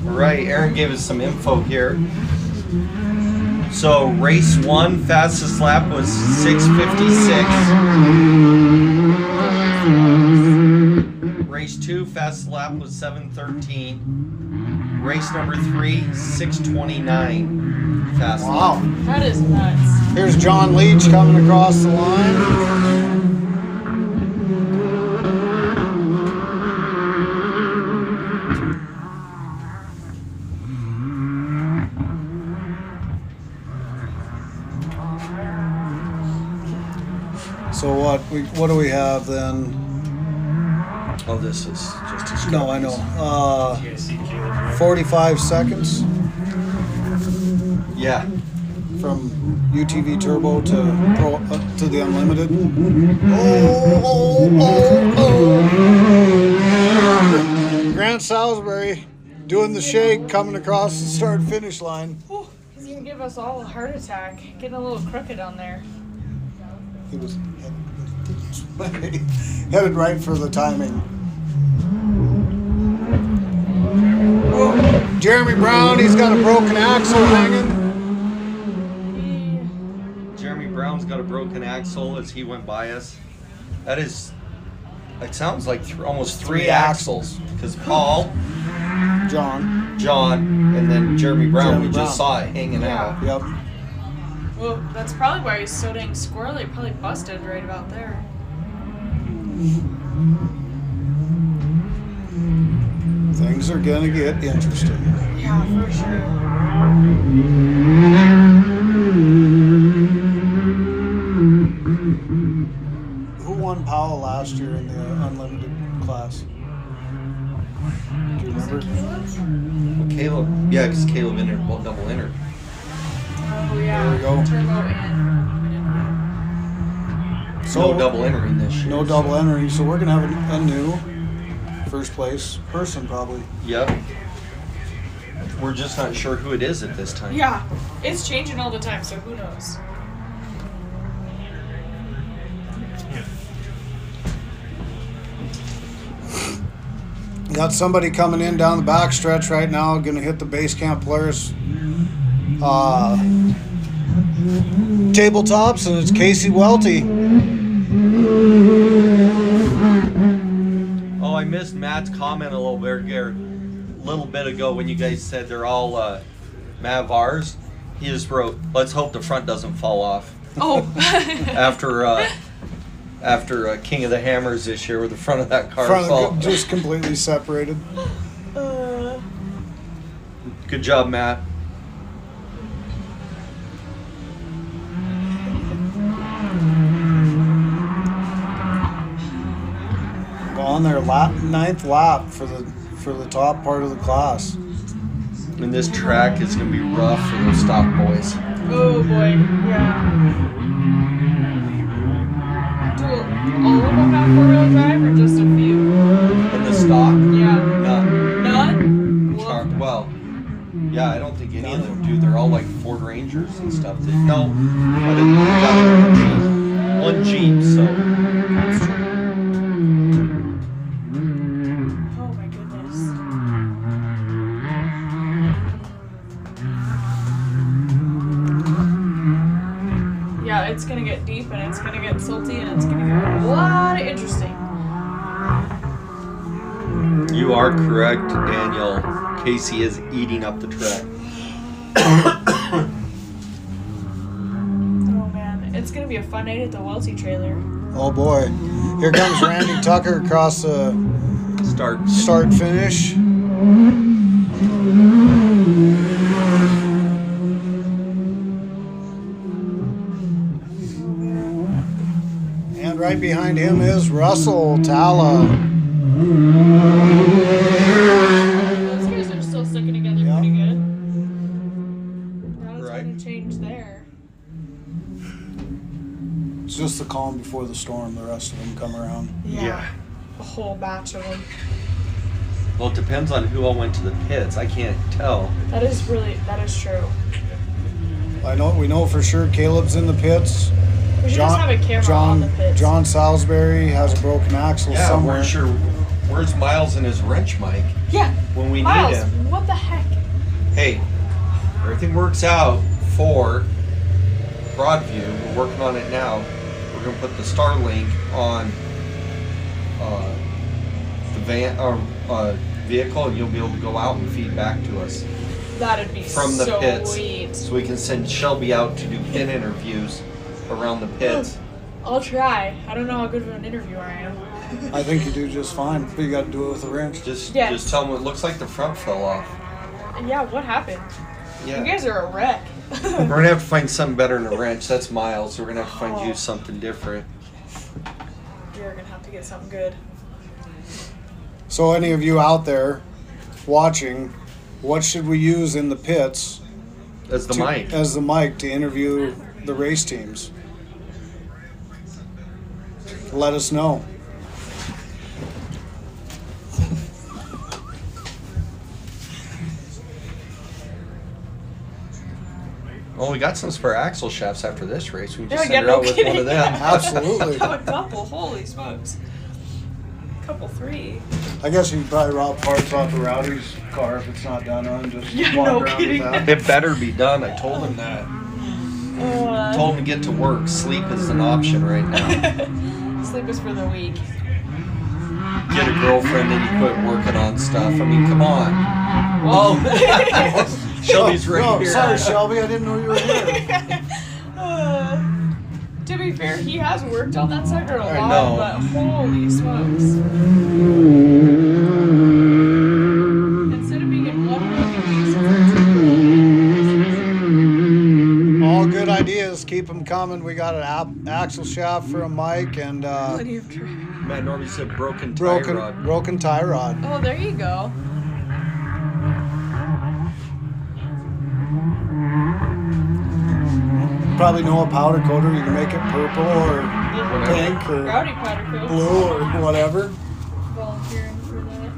Right. Aaron gave us some info here. So race 1 fastest lap was 6:56. Race 2 fastest lap was 7:13. Race number 3 6:29 fast
Wow.
lap.
That is nuts.
Here's John Leach coming across the line. So what do we have then?
Oh, this is just as
No, I know.
You guys see Caleb?
45 seconds
Yeah.
from UTV Turbo to Pro to the Unlimited. Oh. Grant Salisbury doing the shake, coming across the start-finish line.
Whew, he's gonna give us all a heart attack. Getting a little crooked on there.
He was headed right for the timing. Jeremy Brown, he's got a broken axle hanging.
Jeremy Brown's got a broken axle as he went by us. That is, it sounds like almost three axles. Because Paul,
John.
and then Jeremy Brown,
Jeremy
we just
Brown.
saw it hanging out.
Yep.
Well, that's probably why he's so dang squirrely. Probably busted right about there.
Things are gonna get interesting.
Yeah, for sure.
Who won Powell last year in the unlimited class? Do you remember?
Caleb, yeah, because Caleb entered, double entered.
Oh yeah.
There we go.
Turbo and
So
no double entering this year.
No double entering. So we're gonna have a new first place person probably.
Yep. We're just not sure who it is at this time.
Yeah, it's changing all the time, so who knows?
Got somebody coming in down the back stretch right now, gonna hit the base camp players tabletops, and it's Casey Welty.
Oh, I missed Matt's comment a little bit ago when you guys said they're all Mavars. He just wrote, "Let's hope the front doesn't fall off."
Oh.
After King of the Hammers this year, where the front of that car fell.
Just completely separated.
Good job, Matt.
On their ninth lap for the top part of the class.
And this track is going to be rough for those stock boys.
Oh boy, yeah. Do all of them have four-wheel drive or just a few?
In the stock?
Yeah.
None.
None?
Well, yeah, I don't think any of them do. They're all like Ford Rangers and stuff. No, I didn't got one Jeep, so.
That's true. Oh my goodness. Yeah, it's gonna get deep and it's gonna get salty and it's gonna get a lot of interesting.
You are correct, Daniel. Casey is eating up the track.
Oh man, it's gonna be a fun night at the Welty trailer.
Oh boy. Here comes Randy Tucker across the start finish. And right behind him is Russell Tala.
Those guys are still sticking together pretty good. Now it's gonna change there.
It's just the calm before the storm. The rest of them come around.
Yeah. A whole batch of them.
Well, it depends on who all went to the pits. I can't tell.
That is true.
We know for sure Caleb's in the pits.
We should just have a camera on the pits.
John Salisbury has a broken axle somewhere.
We're sure. Where's Miles and his wrench mic?
Yeah.
When we
Miles,
need him.
what the heck?
Hey, everything works out for Broadview. We're working on it now. We're going to put the Starlink on the van or vehicle, and you'll be able to go out and feed back to us.
That'd be
from the pits,
sweet.
so we can send Shelby out to do pit interviews around the pits.
I'll try. I don't know how good of an interviewer I am.
I think you do just fine, but you got to do it with a wrench.
Just tell them it looks like the front fell off.
Yeah, what happened?
Yeah.
You guys are a wreck.
We're gonna have to find something better than a wrench. That's Miles. We're gonna have to find you something different.
You're gonna have to get something good.
So any of you out there watching, what should we use in the pits
As the mic.
As the mic to interview the race teams? Let us know.
Well, we got some spare axle shafts after this race. We can just
Yeah,
send her
no
out with
kidding.
one of them.
Absolutely.
Have a couple. Holy smokes. Couple 3.
I guess you could probably rob parts off the Rowdy's car if it's not done on. Just
Yeah,
walk
no
around
kidding.
with that.
It better be done. I told him that. Told him to get to work. Sleep is an option right now.
Sleep is for the weak.
Get a girlfriend and you quit working on stuff. I mean, come on.
Well,
Shelby's right
no,
here.
sorry, Shelby. I didn't know you were here.
To be fair, he has worked on that sucker a
I
lot,
know.
but holy smokes. Instead of being in one broken piece,
All good ideas. Keep them coming. We got an axle shaft for a mic and
plenty of track.
Matt Norby said broken tie rod.
broken tie rod.
Oh, there you go.
probably know a powder coater. You can make it purple or pink or
Rowdy powder coats.
blue or whatever.
Volunteering for that.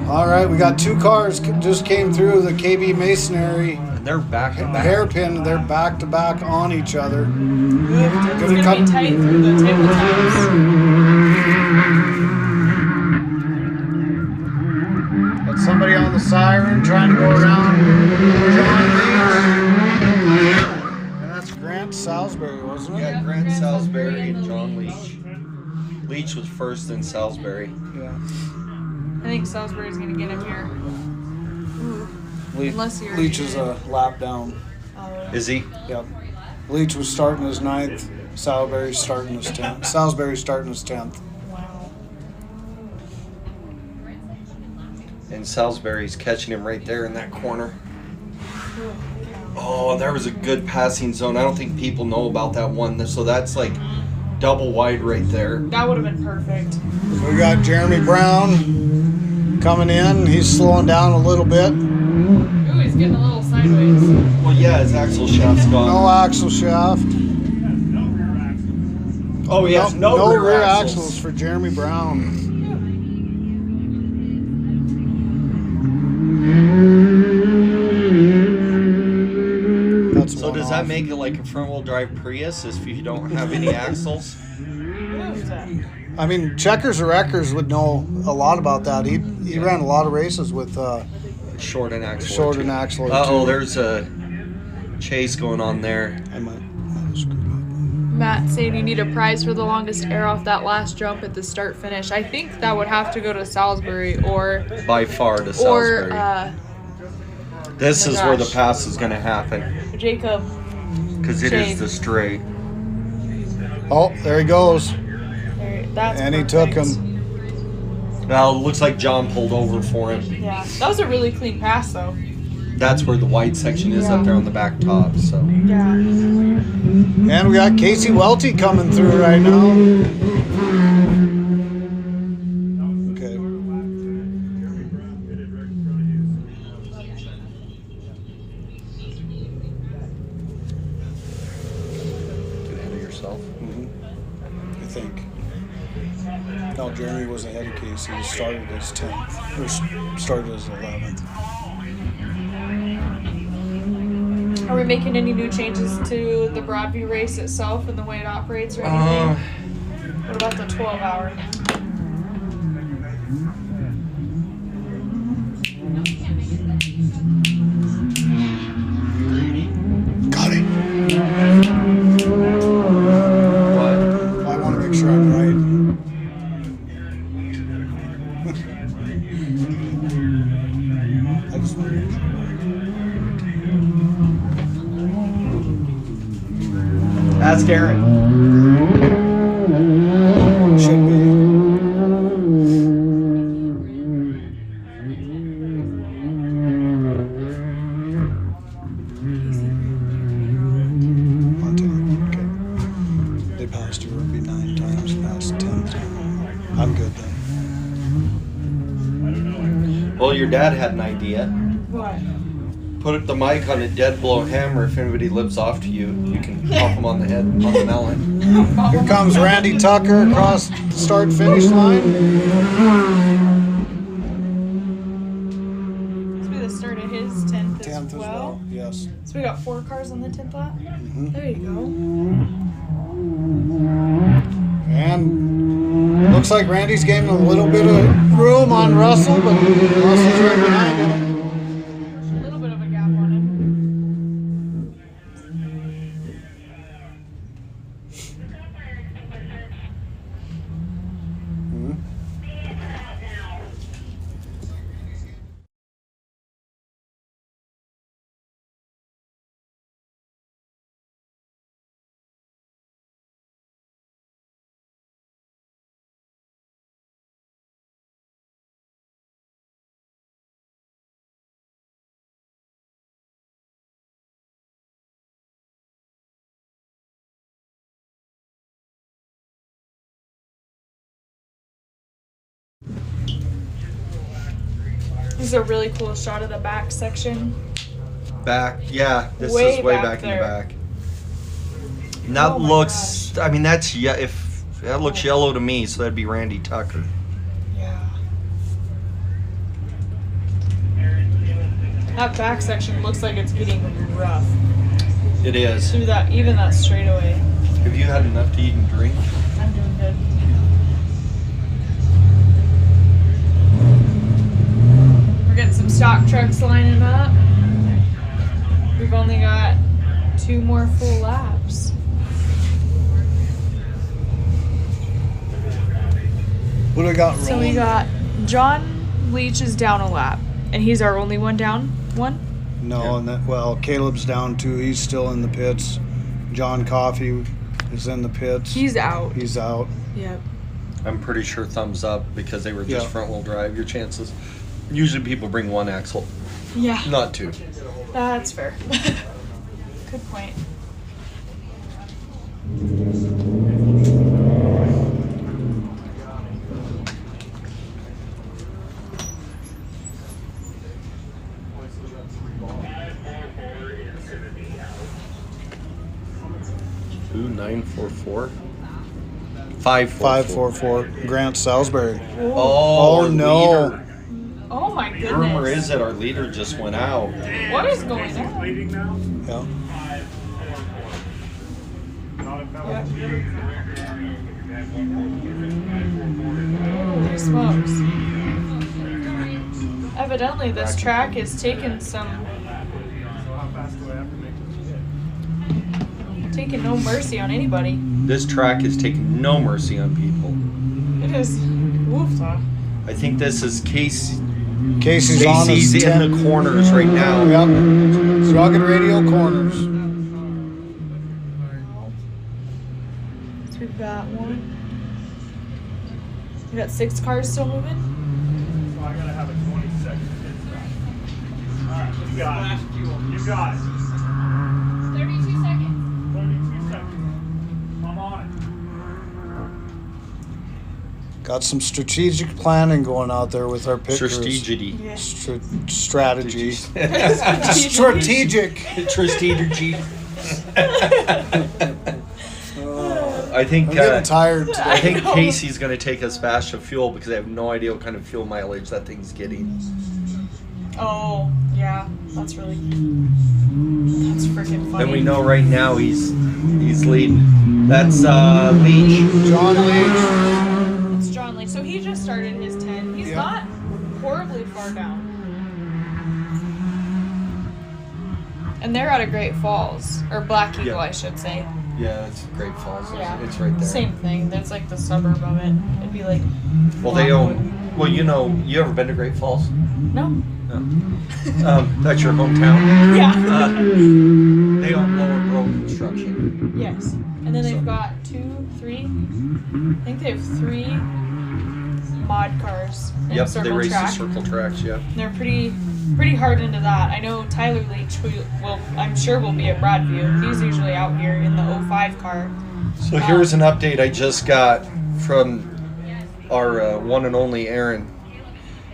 All right, we got 2 cars just came through the KB Masonry
And they're back to back.
hairpin. They're back to back on each other.
It's gonna be tight through the tabletops.
Got somebody on the siren trying to go around John Leach. That's Grant Salisbury, wasn't it?
Yeah, Grant Salisbury and John Leach. Leach was first in Salisbury.
Yeah.
I think Salisbury's gonna get him here. Unless he already
Leach is
did.
a lap down.
Is he?
Yep. Leach was starting his 9th. Salisbury's starting his 10th. Salisbury's starting his 10th.
Wow.
And Salisbury's catching him right there in that corner. Oh, there was a good passing zone. I don't think people know about that one. So that's like double wide right there.
That would have been perfect.
So we got Jeremy Brown coming in. He's slowing down a little bit.
Ooh, he's getting a little sideways.
Well, yeah, his axle shaft's gone.
No axle shaft.
Oh, yes, no rear axles.
for Jeremy Brown. That's
So
one
does
off.
that make it like a front-wheel drive Prius if you don't have any axles?
Who's that?
I mean, Checkers or Wreckers would know a lot about that. He ran a lot of races with
Short and axle.
short and axle. or
Uh-oh,
two.
there's a chase going on there.
I might have screwed up.
Matt saying you need a prize for the longest air off that last jump at the start finish. I think that would have to go to Salisbury or
By far to Salisbury. This
oh
is
my
where the
gosh.
pass is going to happen.
Jacob.
Because it
Shane.
is the straight.
Oh, there he goes.
There, that's
And he
perfect.
took him.
Well, it looks like John pulled over for him.
Yeah, that was a really clean pass though.
That's where the wide section is
Yeah.
up there on the back top. So
Yeah.
And we got Casey Welty coming through right now. Okay.
get ahead of yourself.
I think. No, Jeremy was ahead of Casey. He started his 10th. Or started his 11th.
Are we making any new changes to the Broadview race itself and the way it operates or anything? What about the 12-hour?
Got it.
What?
I want to make sure I'm right. I just want to make sure.
Ask Aaron.
Should be. On 10. Okay. They passed you, it would be 9 times, past 10 times. I'm good then.
Well, your dad had an idea.
What?
Put the mic on a dead blow hammer. If anybody lips off to you, you can pop them on the head, on the melon.
Here comes Randy Tucker across the start finish line.
This will be the start of his 10th,
10th
as
as
well.
well. Yes.
So we got 4 cars on the 10th lap?
Mhm.
There you go.
And looks like Randy's gaining a little bit of room on Russell, but Russell's right behind him.
A little bit of a gap on him.
Mhm.
This is a really cool shot of the back section.
Back, yeah, this
Way
is way
back
back in the
there.
back. And that
Oh my
looks, I mean, that's, yeah, if that looks yellow to me, so that'd be Randy Tucker.
Yeah. That back section looks like it's getting rough.
It is.
Through that, even that straightaway.
Have you had enough to eat and drink?
I'm doing good. We're getting some stock trucks lining up. We've only got 2 more full laps.
What do we got rolling?
So we got John Leach is down a lap, and he's our only one down one.
No,
Yeah.
and that, well, Caleb's down 2. He's still in the pits. John Coffey is in the pits.
He's out.
He's out.
Yep.
I'm pretty sure thumbs up because they were just
Yeah.
front wheel drive. Your chances. Usually people bring 1 axle,
Yeah.
not 2.
That's fair. Good point.
Ooh, 944. 544.
544. Grant Salisbury.
Oh,
Oh,
our
no.
leader.
Oh my
Rumor
goodness.
is that our leader just went out.
What is going on?
Leading now?
Yeah.
Not a fellow.
Yep. Holy smokes. Evidently, this track is taking
So how fast do I have to make this?
taking no mercy on anybody.
This track is taking no mercy on people.
It is woofta.
I think this is Casey's
Casey's on his
in
10.
the corners right now.
Yep. Rugged Radio Corners.
So we've got 1. We got 6 cars still moving.
So I gotta have a 20-second pit stop. Alright, you got it. You got it.
32 seconds.
32 seconds. I'm on it.
Got some strategic planning going out there with our pit crews.
Strategy.
Yeah.
Strategy.
Strategic.
Strategy.
Strategy. I think
I'm getting tired
I
today.
think
know.
Casey's going to take us fast to fuel because I have no idea what kind of fuel mileage that thing's getting.
Oh, yeah. That's freaking funny.
And we know right now he's leading. That's Leach.
John Leach.
It's John Lee. So he just started his 10. He's
Yeah.
not horribly far down. And they're out of Great Falls. Or Black Eagle,
Yeah.
I should say.
Yeah, it's Great Falls.
Yeah.
It's right there.
Same thing. That's like the suburb of it. It'd be like.
Well, they own. Well, you know, you ever been to Great Falls?
No.
No. That's your hometown.
Yeah.
They own Lower Grove Construction.
Yes. And then they've got 2, 3. I think they have 3 mod cars in
Yep,
circle
they race
track.
the circle tracks. Yeah.
They're pretty hard into that. I know Tyler Leach I'm sure will be at Broadview. He's usually out here in the 05 car.
So here's an update I just got from our one and only Aaron.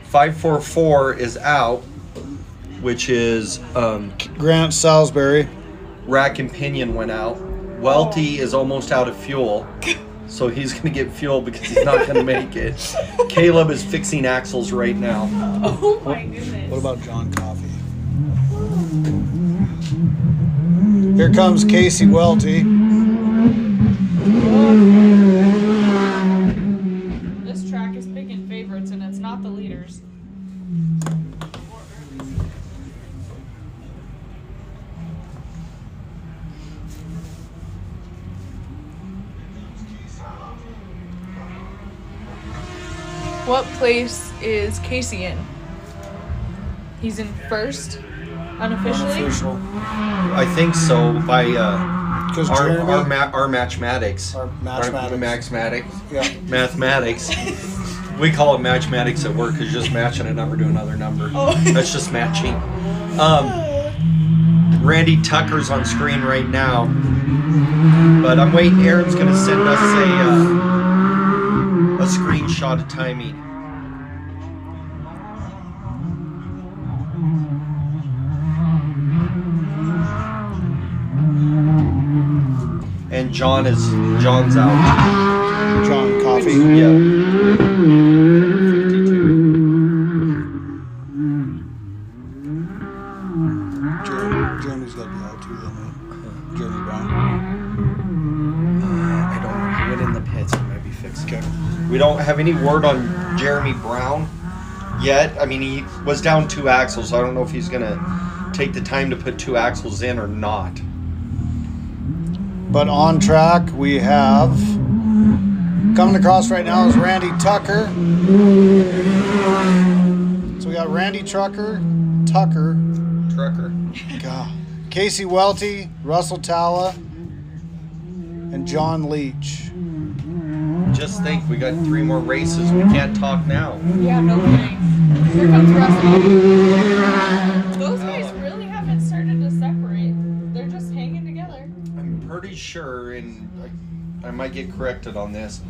544 is out, which is
Grant Salisbury.
rack and pinion went out. Welty is almost out of fuel, so he's going to get fuel because he's not going to make it. Caleb is fixing axles right now.
Oh my goodness.
What about John Coffey? Here comes Casey Welty.
This track is picking favorites and it's not the leaders. What place is Casey in? He's in first, unofficially.
Unofficial.
I think so by
Because
our
Jeremy.
our matchmatics.
Our matchmatics. Yeah.
Mathematics. We call it matchmatics at work because just matching a number to another number.
Oh.
That's just matching. Randy Tucker's on screen right now, but I'm waiting. Aaron's going to send us a screenshot of timing. John's out.
John Coffee.
Yeah. 52.
Jeremy's got to be out too, then, right? Jeremy Brown.
I don't know. He went in the pits. He might be fixing it. We don't have any word on Jeremy Brown yet. I mean, he was down 2 axles, so I don't know if he's going to take the time to put 2 axles in or not.
But on track, we have coming across right now is Randy Tucker. So we got Randy Tucker, God, Casey Welty, Russell Talla, and John Leach.
Just think, we got 3 more races. We can't talk now.
Yeah, no kidding. Here comes Russell. Those guys really haven't started to separate. They're just hanging together.
I'm pretty sure, and I might get corrected on this,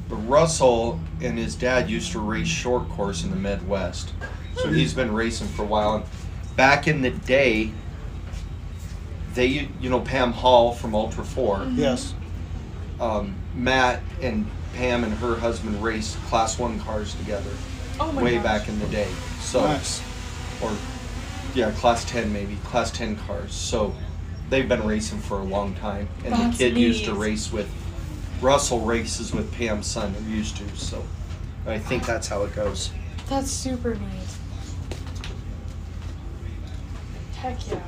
but Russell and his dad used to race short course in the Midwest. So he's been racing for a while. And back in the day, they, Pam Hall from Ultra 4,
Yes.
Matt and Pam and her husband raced Class 1 cars together
Oh my
way
gosh.
back in the day. So,
Nice.
or yeah, Class 10 maybe, Class 10 cars. So they've been racing for a long time. And
That's
the kid used to
neat.
race with, Russell races with Pam's son, or used to. So I think that's how it goes.
That's super neat. Heck yeah.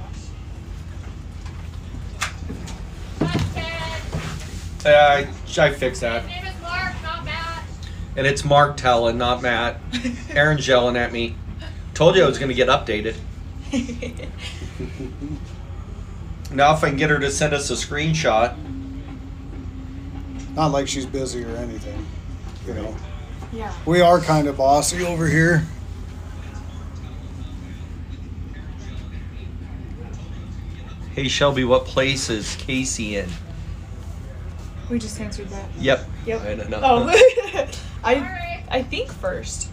I fixed that.
His name is Mark, not Matt.
And it's Mark telling, not Matt. Aaron's yelling at me. Told you I was going to get updated. Now if I can get her to send us a screenshot.
Not like she's busy or anything,
Yeah.
We are kind of bossy over here.
Hey Shelby, what place is Casey in?
We just answered that.
Yep.
Yep.
I don't know.
Oh. I think first.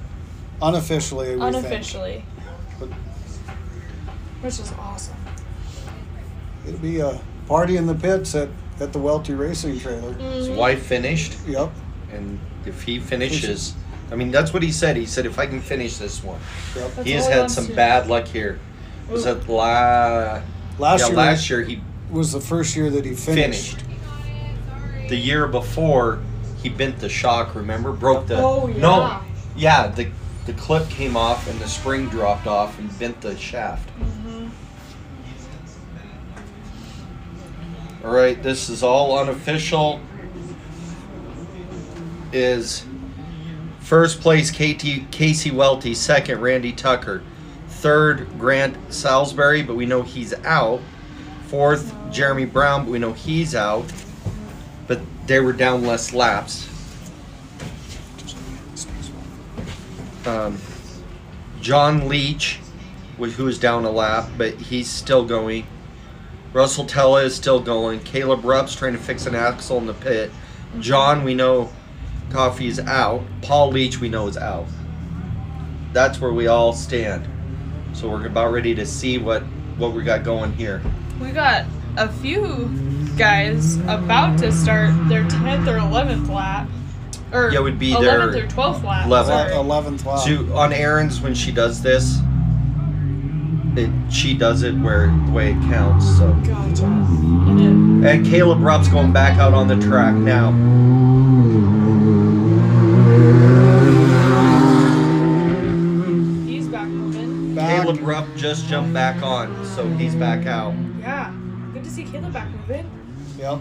Unofficially, we
Unofficially.
But-
Which is awesome.
think. It'll be a party in the pits at the Welty Racing trailer.
His wife finished,
Yep.
and if he finishes, I mean, that's what he said. He said, if I can finish this one.
Yep.
That's
He has
all
had
wants
some
to-
bad luck here. Was
Ooh.
it last year he
was the first year that he finished.
The year before, he bent the shock, remember? Broke the...
Oh, yeah.
No, yeah, the clip came off and the spring dropped off and bent the shaft.
Mhm.
All right, this is all unofficial. Is first place Casey Welty, second Randy Tucker, third Grant Salisbury, but we know he's out. Fourth Jeremy Brown, but we know he's out. But they were down less laps. John Leach, who was down a lap, but he's still going. Russell Tella is still going. Caleb Rupp's trying to fix an axle in the pit. John, we know Coffey's out. Paul Leach, we know is out. That's where we all stand. So we're about ready to see what we got going here.
We got a few guys about to start their 10th or 11th lap. Or
Yeah, it would be
11th
their
or 12th lap.
11th.
sorry.
11th lap.
So on Aaron's, when she does this, she does it where the way it counts. So
Gotcha. And
and Caleb Rupp's going back out on the track now.
he's back moving.
Back.
Caleb Rupp just jumped back on, so he's back out.
Yeah. Good to see Caleb back moving.
Yep.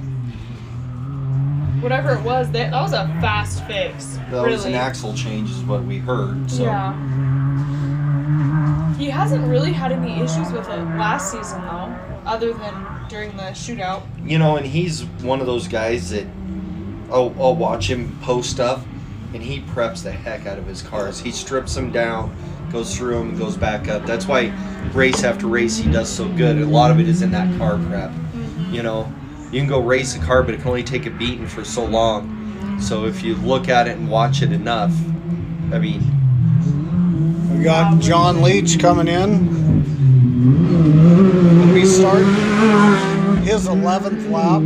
Whatever it was, that was a fast fix.
That
really.
was an axle change, is what we heard. So
Yeah. He hasn't really had any issues with it last season, though, other than during the shootout.
you know, and he's one of those guys that I'll watch him post stuff, and he preps the heck out of his cars. He strips them down, goes through them, and goes back up. That's why race after race he does so good. A lot of it is in that car prep. You know, you can go race a car, but it can only take a beating for so long. So if you look at it and watch it enough, I mean,
We got John Leach coming in. We start his 11th lap.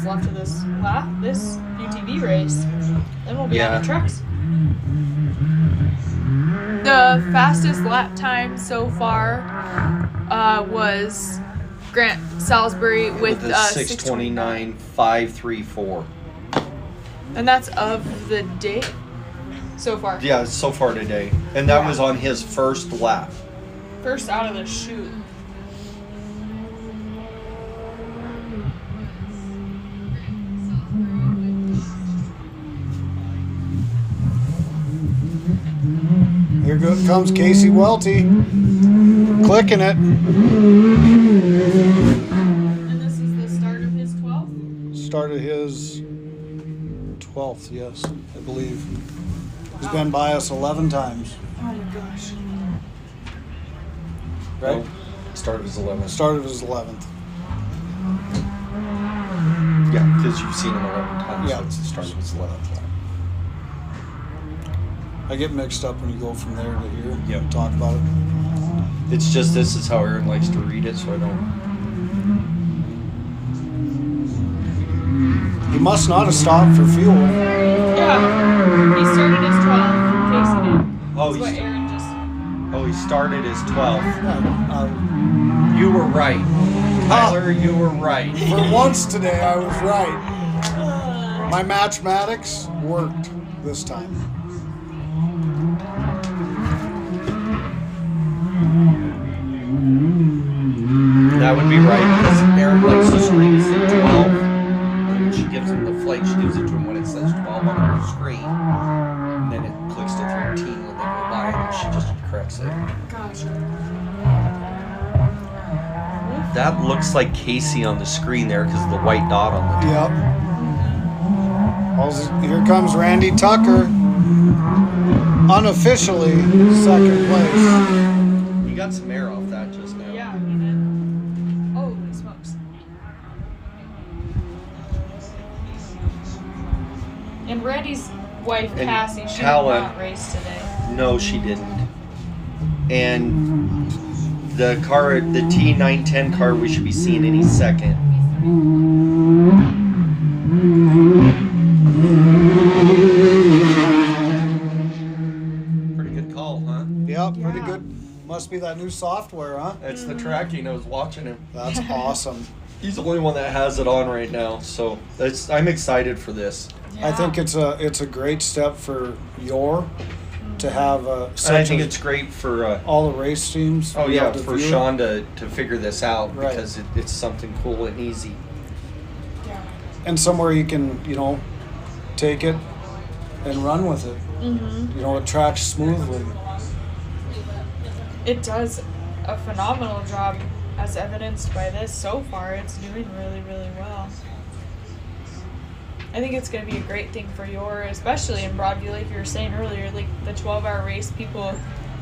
minutes left of this UTV race. Then we'll be on
Yeah.
the trucks. The fastest lap time so far was Grant Salisbury with
a 6:29.534.
And that's of the day so far.
Yeah, so far today. And that was on his first lap.
First out of the chute.
Here comes Casey Welty, clicking it.
And this is the start of his 12th?
Started his 12th, yes, I believe. He's been by us 11 times.
Oh my gosh.
Right?
Nope. Start of his 11th.
Start of his 11th.
Yeah, because you've seen him 11 times.
Yeah.
So it's the start of his 11th lap.
I get mixed up when you go from there to here.
Yep.
Talk about it.
It's just this is how Aaron likes to read it, so I don't.
He must not have stopped for fuel.
Yeah. He started his 12th. Casey did.
Oh,
That's what Aaron just.
he started his 12th.
Uh,
You were right. Tyler, you were right.
for once today, I was right. My mathematics worked this time.
That would be right, because Aaron likes the screen to say 12. When she gives him the flight, she gives it to him when it says 12 on her screen. And then it clicks to 13 when they go by, and then she just corrects it.
Gosh.
That looks like Casey on the screen there, because of the white dot on the top.
Yep. Here comes Randy Tucker. Unofficially, second place.
You got some air off that just now.
Yeah, he did. Holy smokes. And Randy's wife,
And
Cassie, she did
Tala-
not race today.
No, she didn't. And the car, the T910 car, we should be seeing any second. Pretty good call, huh?
Yep, pretty
Yeah.
good. Must be that new software, huh?
That's the tracking. I was watching him.
That's awesome.
He's the only one that has it on right now, so I'm excited for this.
I think it's a great step for Y.O.R.R to have
And I
such
think
a,
it's great for
all the race teams.
oh
be
yeah,
able to
for
view it.
Sean to figure this out,
Right.
because it's something cool and easy.
Yeah.
And somewhere you can, take it and run with it.
Mm-hmm.
It tracks smoothly.
It does a phenomenal job, as evidenced by this so far. It's doing really, really well. I think it's going to be a great thing for Y.O.R.R, especially in Broadview, like you were saying earlier, like the 12-hour race, people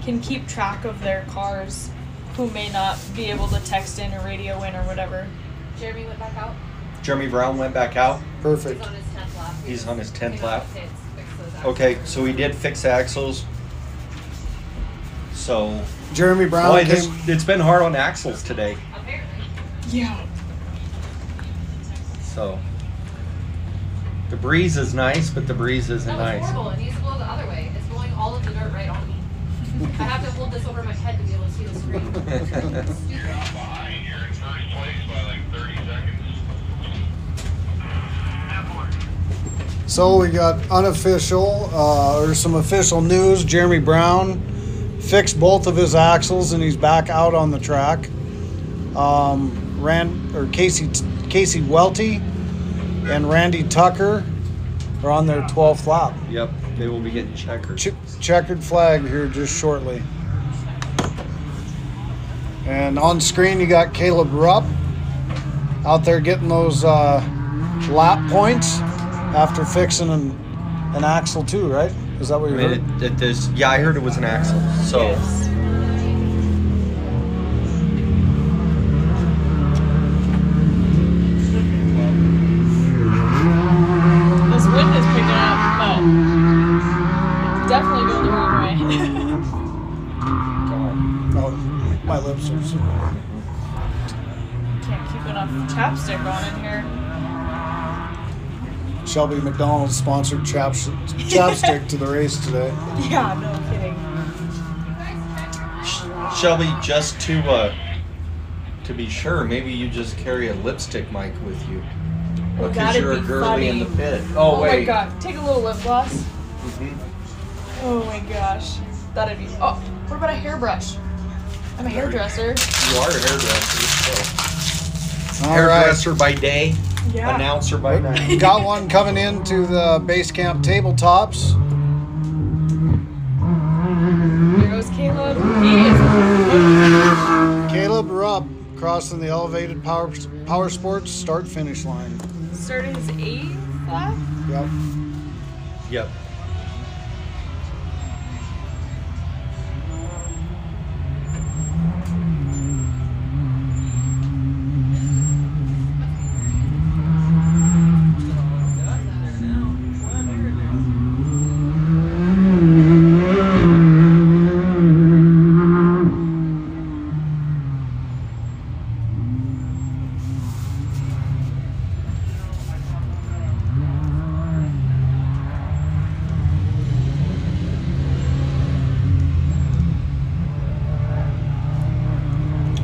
can keep track of their cars who may not be able to text in or radio in or whatever.
Jeremy went back out.
Jeremy Brown went back out.
Perfect.
He's on his 10th lap.
He's on his 10th
Came
lap.
out, fixed those axles.
Okay, so he did fix axles. So,
Jeremy Brown
boy,
came.
it's been hard on axles today.
Apparently.
Yeah.
So, the breeze is nice, but the breeze isn't
That was
nice.
horrible. It needs to blow the other way. It's blowing all of the dirt right on me. I have to hold this over my head to be able to see the screen. Stupid.
Behind, you're in first place by like 30 seconds.
So we got unofficial, or some official news. Jeremy Brown fixed both of his axles and he's back out on the track. Casey Welty and Randy Tucker are on their 12th lap.
Yep, they will be getting checkers.
Checkered flag here just shortly. And on screen you got Caleb Rupp out there getting those lap points after fixing an axle too, right? Is that what you heard?
Yeah, I heard it was an axle. So,
Yes. This wind is picking up, but it's definitely going the wrong way.
Oh, my lips are super.
Can't keep enough chapstick on in here.
Shelby McDonald's sponsored chapstick to the race today.
Yeah, no kidding.
Shelby, just to be sure, maybe you just carry a lipstick mic with you.
Well,
Because
that'd
you're a
be
girly
funny.
in the pit.
Oh
Oh,
my
wait.
god, take a little lip gloss.
Mhm.
Oh my gosh, that'd be. Oh, what about a hairbrush? I'm a hairdresser.
You are a hairdresser, so.
All right.
Hairdresser by day,
Yeah.
announcer by night.
Got one coming into the base camp tabletops.
There goes Caleb. He is.
Caleb Rupp crossing the elevated power sports start finish line.
Started his 8th lap.
Yep.
Yep.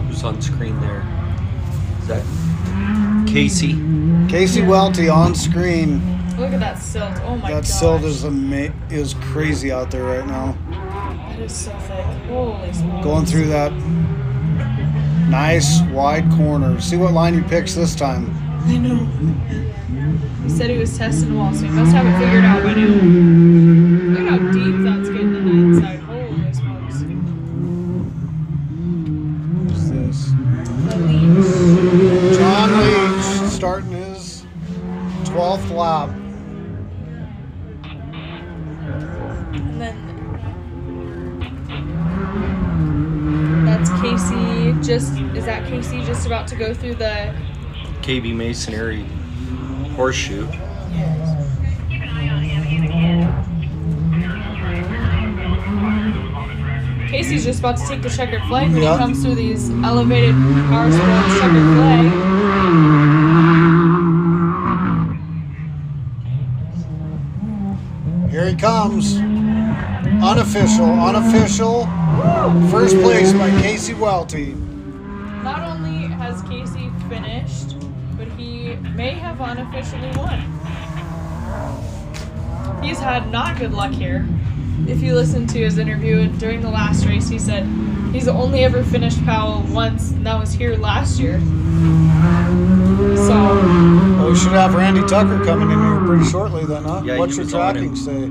Who's on screen there? Is that Casey?
Casey Welty on screen.
Look at that silt. Oh my god.
That silt is crazy out there right now.
That is so thick. Holy smokes.
Going through that nice wide corner. See what line he picks this time.
I know. He said he was testing the wall, so he must have it figured out by now. Look how deep that's getting in the inside. Holy smokes.
What's this?
The leech.
John Leach starting his 12th lap.
And then that's Casey is that Casey just about to go through the
KB Masonry horseshoe.
Casey's just about to take the checkered flag when
Yep.
he comes through these elevated power sports checkered flag.
Here he comes. Unofficial. First place by Casey Welty.
Not only has Casey finished, but he may have unofficially won. He's had not good luck here. If you listen to his interview during the last race, he said he's only ever finished Powell once, and that was here last year. So,
Well, we should have Randy Tucker coming in here pretty shortly then, huh?
Yeah,
What's
he
your
was on
tracking
it.
say?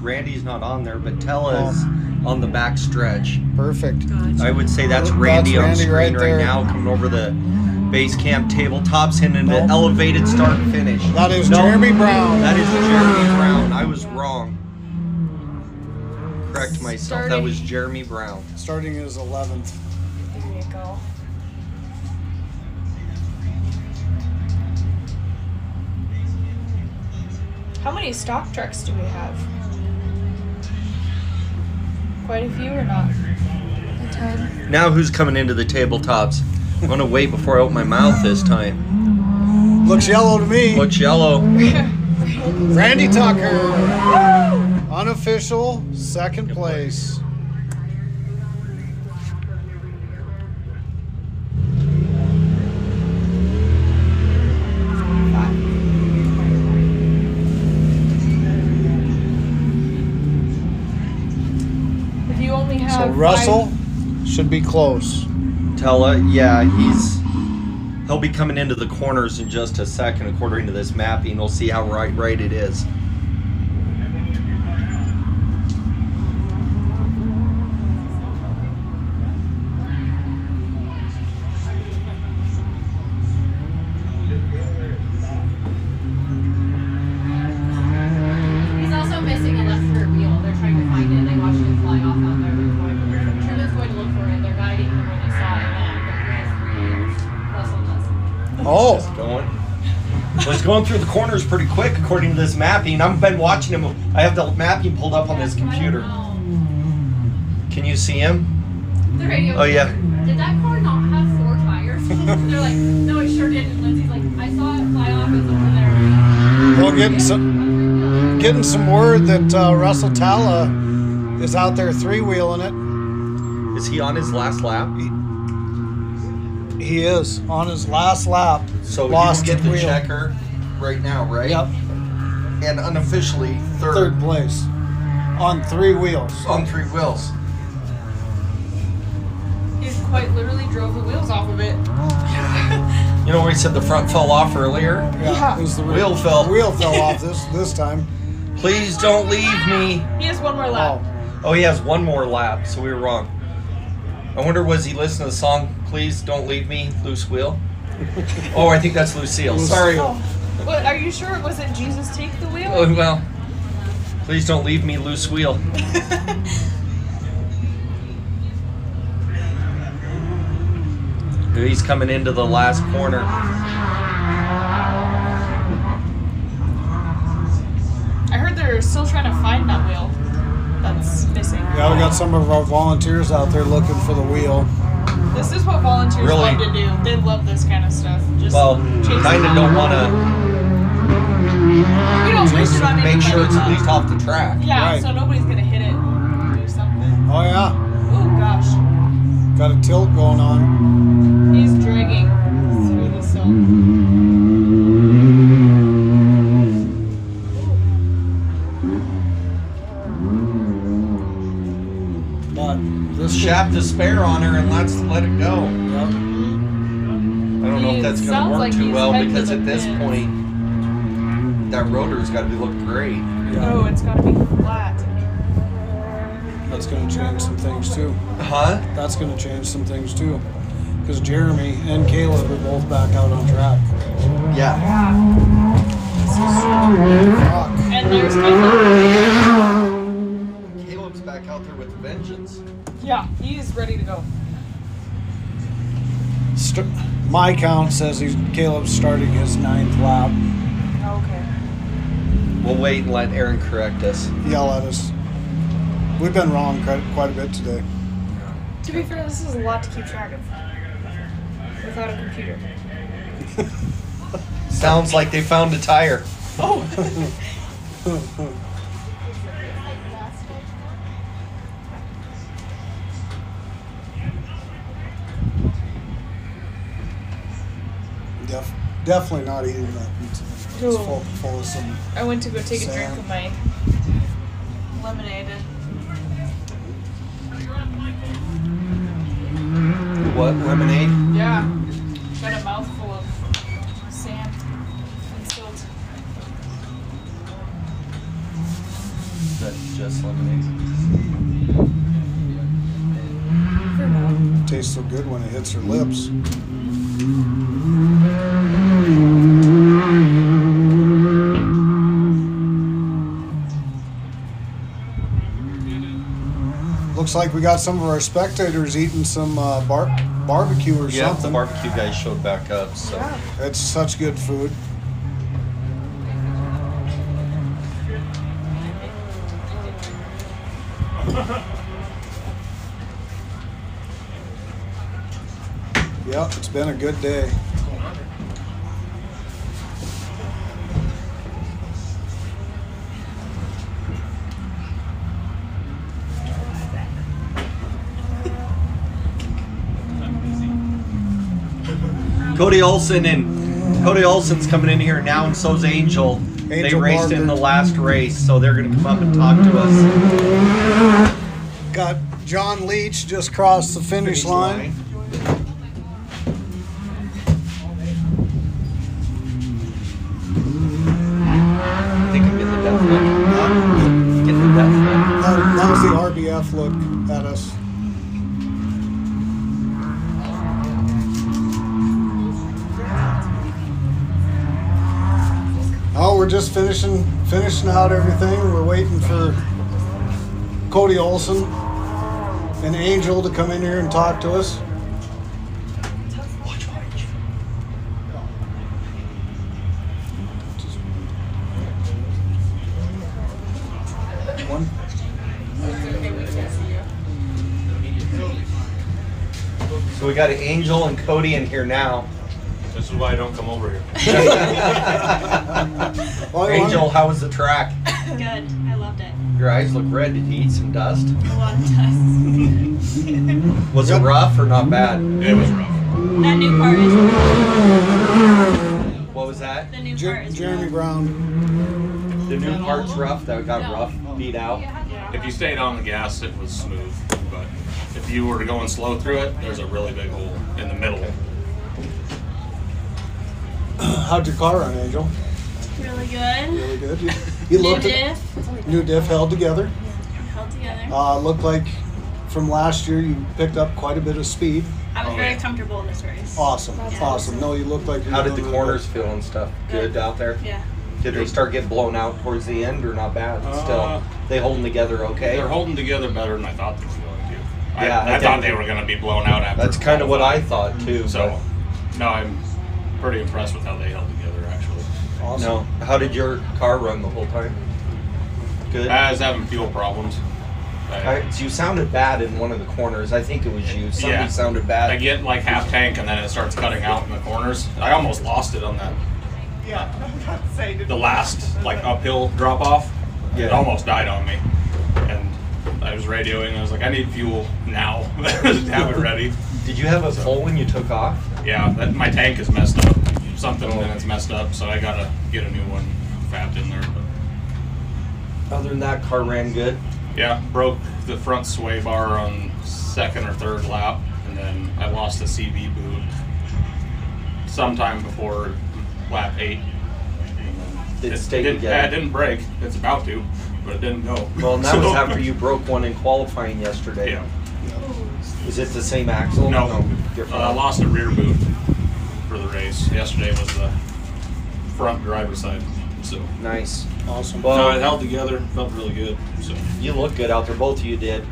Randy's not on there, but Tella's on the back stretch.
Perfect.
I would say that's
That's
Randy on
Randy
screen
right
right,
there.
now, coming over the base camp tabletops, hitting the elevated start and finish.
That is
No,
Jeremy Brown.
That is Jeremy Brown. I was wrong. Correct myself. That
Starting-
was Jeremy Brown.
Starting his 11th.
there you go. How many stock trucks do we have? Quite a few or not? A ton.
Now who's coming into the tabletops? I'm gonna wait before I open my mouth this time.
Looks yellow to me.
Looks yellow.
Randy Tucker. Unofficial, second place.
If you only have
So Russell should be close.
Tella, yeah, he'll be coming into the corners in just a second, according to this mapping. We'll see how right it is.
He's also missing a left rear wheel. They're trying to find it. They watched it fly off out there. Truman's going to look for it. They're guiding him when they saw it. Russell does.
Oh,
Going. Well, he's going through the corners pretty quick, according to this mapping. I've been watching him. I have the mapping pulled up on this computer. Can you see him?
The radio.
Oh, yeah.
Did that car not have 4 tires? They're like, no, it sure didn't. Lindsay's like, I saw it fly off. It's over there.
Well, getting some word that Russell Talla is out there three-wheeling it.
Is he on his last lap?
He is on his last lap.
So
Lost
you get the
wheel.
checker right now, right?
Yep.
And unofficially
Third place on three wheels.
on 3 wheels.
He quite literally drove the wheels off of it.
You know where he said the front fell off earlier?
Yeah.
It was the
Wheel fell.
Wheel fell off this time.
Please don't leave me.
He has one more lap.
Oh, he has one more lap, so we were wrong. I wonder, was he listening to the song, Please Don't Leave Me, Loose Wheel? Oh, I think that's Lucille. Sorry.
Oh. What, are you sure it wasn't Jesus Take the Wheel?
Oh, well, please don't leave me, loose wheel. He's coming into the last corner.
I heard they're still trying to find that wheel that's missing.
Yeah, we got some of our volunteers out there looking for the wheel.
This is what volunteers
Really?
love to do. They love this kind of stuff. Just
Well,
chase
kind
them
of don't
out.
want to
We don't wish it on
make sure
anybody,
it's at
but-
least off the track.
Yeah,
Right.
so nobody's gonna hit it or do something.
Oh yeah,
Oh gosh,
got a tilt going on.
he's dragging through the sill.
But this
Shaft to spare on her and let's let it go.
Yep.
I don't know if that's going to
Sounds
work
like
too
he's
well
heading to
because
the
at this
pins.
point, that rotor's got to be looking great.
Oh, it's gotta be flat.
That's going to change some things too.
Huh?
That's going to change some things too. Because Jeremy and Caleb are both back out on track.
Yeah.
Fuck.
And there's Caleb.
Caleb's back out there with a vengeance.
Yeah, he's ready to go.
My count says Caleb's starting his 9th lap.
Okay.
We'll wait and let Aaron correct us.
Yell at us. We've been wrong quite a bit today.
To be fair, this is a lot to keep track of without a computer.
Sounds like they found a tire.
Oh.
Definitely not eating that pizza. It's
Cool.
full of some.
I went to go take a drink
Sad.
of my lemonade.
What? Lemonade?
Yeah. Got a mouthful of sand and silt.
That's just lemonade.
For now.
Tastes so good when it hits her lips. Looks like we got some of our spectators eating some barbecue or
Yeah, the
something.
barbecue guys showed back up, so.
Yeah.
It's such good food. Yep, it's been a good day.
Cody Olson's coming in here now, and so's Angel. They
Angel
raced in
Barker.
the last race, so they're going to come up and talk to us.
Got John Leach just crossed the finish line.
I think I'm getting the death look. Getting the death look.
That was the RBF look at us. Oh, we're just finishing out everything. We're waiting for Cody Olson and Angel to come in here and talk to us. One.
So we got Angel and Cody in here now.
This is why I don't come over here.
Well,
Angel, how was the track?
Good. I loved it.
Your eyes look red. Did you eat some dust?
A lot of dust.
Was it rough or not bad?
It was rough.
That new part is
What was that?
the new part is
Jeremy
rough.
Brown.
The new part's rough. That got rough, beat out.
If you stayed on the gas, it was smooth. But if you were going slow through it, there's a really big hole in the middle.
How'd your car run, Angel?
Really good.
Really good. You
New
looked at
diff.
new diff held together.
Held together.
Looked like from last year you picked up quite a bit of speed.
I was
Oh,
very
yeah.
comfortable in this race.
Awesome,
Yeah.
awesome. No, you looked like you
How
were
did the
doing
corners feel and stuff? Good out there?
Yeah.
Did they start getting blown out towards the end or not bad? Still,
Uh,
they holding together okay?
They're holding together better than I thought they were going to.
Yeah,
I thought they were going to be blown out after.
That's kind of what I thought too.
So, no, I'm pretty impressed with how they held together, actually.
good. Awesome.
No. How did your car run the whole time? Good.
I was having fuel problems.
You sounded bad in one of the corners. I think it was you. Somebody
Yeah.
sounded bad.
I get like half tank and then it starts cutting out in the corners. I almost lost it on that.
Yeah, I was about to say, did
The last like uphill drop off.
Yeah.
It almost died on me. And I was radioing. I was like, I need fuel now. Have it ready.
Did you have a full when you took off?
Yeah, my tank is messed up. Something in it's messed up, so I gotta get a new one fabbed in there. But
Other than that, car ran good.
yeah, broke the front sway bar on second or third lap, and then I lost the CV boot sometime before lap 8.
It stayed
didn't,
together.
It didn't break. It's about to, but it didn't go.
Well, and that was after you broke one in qualifying yesterday.
Yeah.
Is it the same axle?
No,
different.
I lost a rear boot for the race. Yesterday was the front driver's side. So
Nice.
Awesome.
no,
Well,
it held together. Felt really good. So
you look good out there. Both of you did.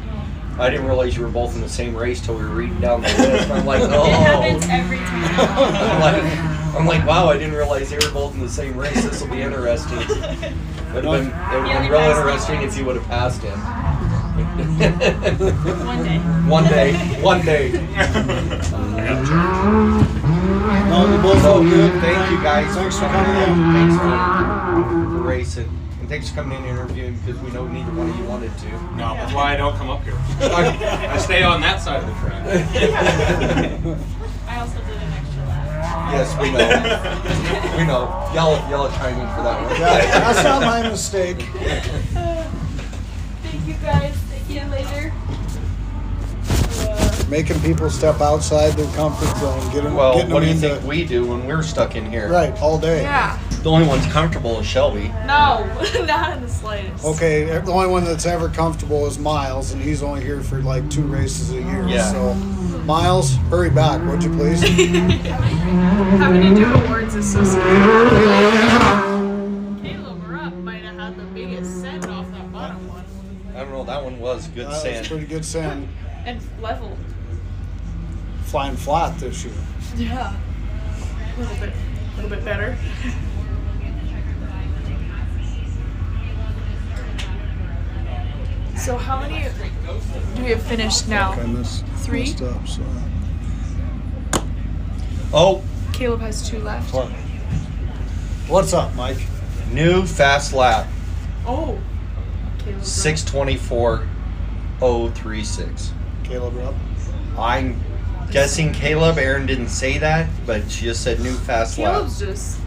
I didn't realize you were both in the same race till we were reading down the list. I'm like, oh.
It happens every time.
I'm like, wow, I didn't realize they were both in the same race. This will be interesting. It would have been
only
real
passed me
interesting
once.
if you would have passed him.
One day.
One day. One day.
No, you both
So
look good.
thank you guys.
Thanks for coming in.
Thanks for racing. And thanks for coming in and interviewing because we know neither one of you wanted to.
no, that's why I don't come up here. I stay on that side of the track.
I also did an extra lap.
Yes, we know. We know. Y'all chime in for that one.
Yeah, that's not my mistake.
Thank you guys. See you later.
Making people step outside their comfort zone, getting
Well,
them
what do you
into
think we do when we're stuck in here?
right all day.
Yeah.
The only one's comfortable is Shelby.
No, not in the slightest.
Okay, the only one that's ever comfortable is Miles, and he's only here for like 2 races a year.
Yeah.
So, Miles, hurry back, would you please?
Having to do awards is so scary. Caleb Rupp might have had the biggest send off that bottom one.
I don't know. That one was good
That was
sand.
pretty good sand.
And level.
Flying flat this year.
Yeah. A little bit better. So how many do we have finished now?
I missed
3?
messed up, so.
Oh,
Caleb has 2 left.
What? What's up, Mike?
new fast lap.
Oh. Caleb's
6:24.036.
Caleb Rupp.
I'm guessing Caleb. Aaron didn't say that, but she just said new fast lap.
Caleb's just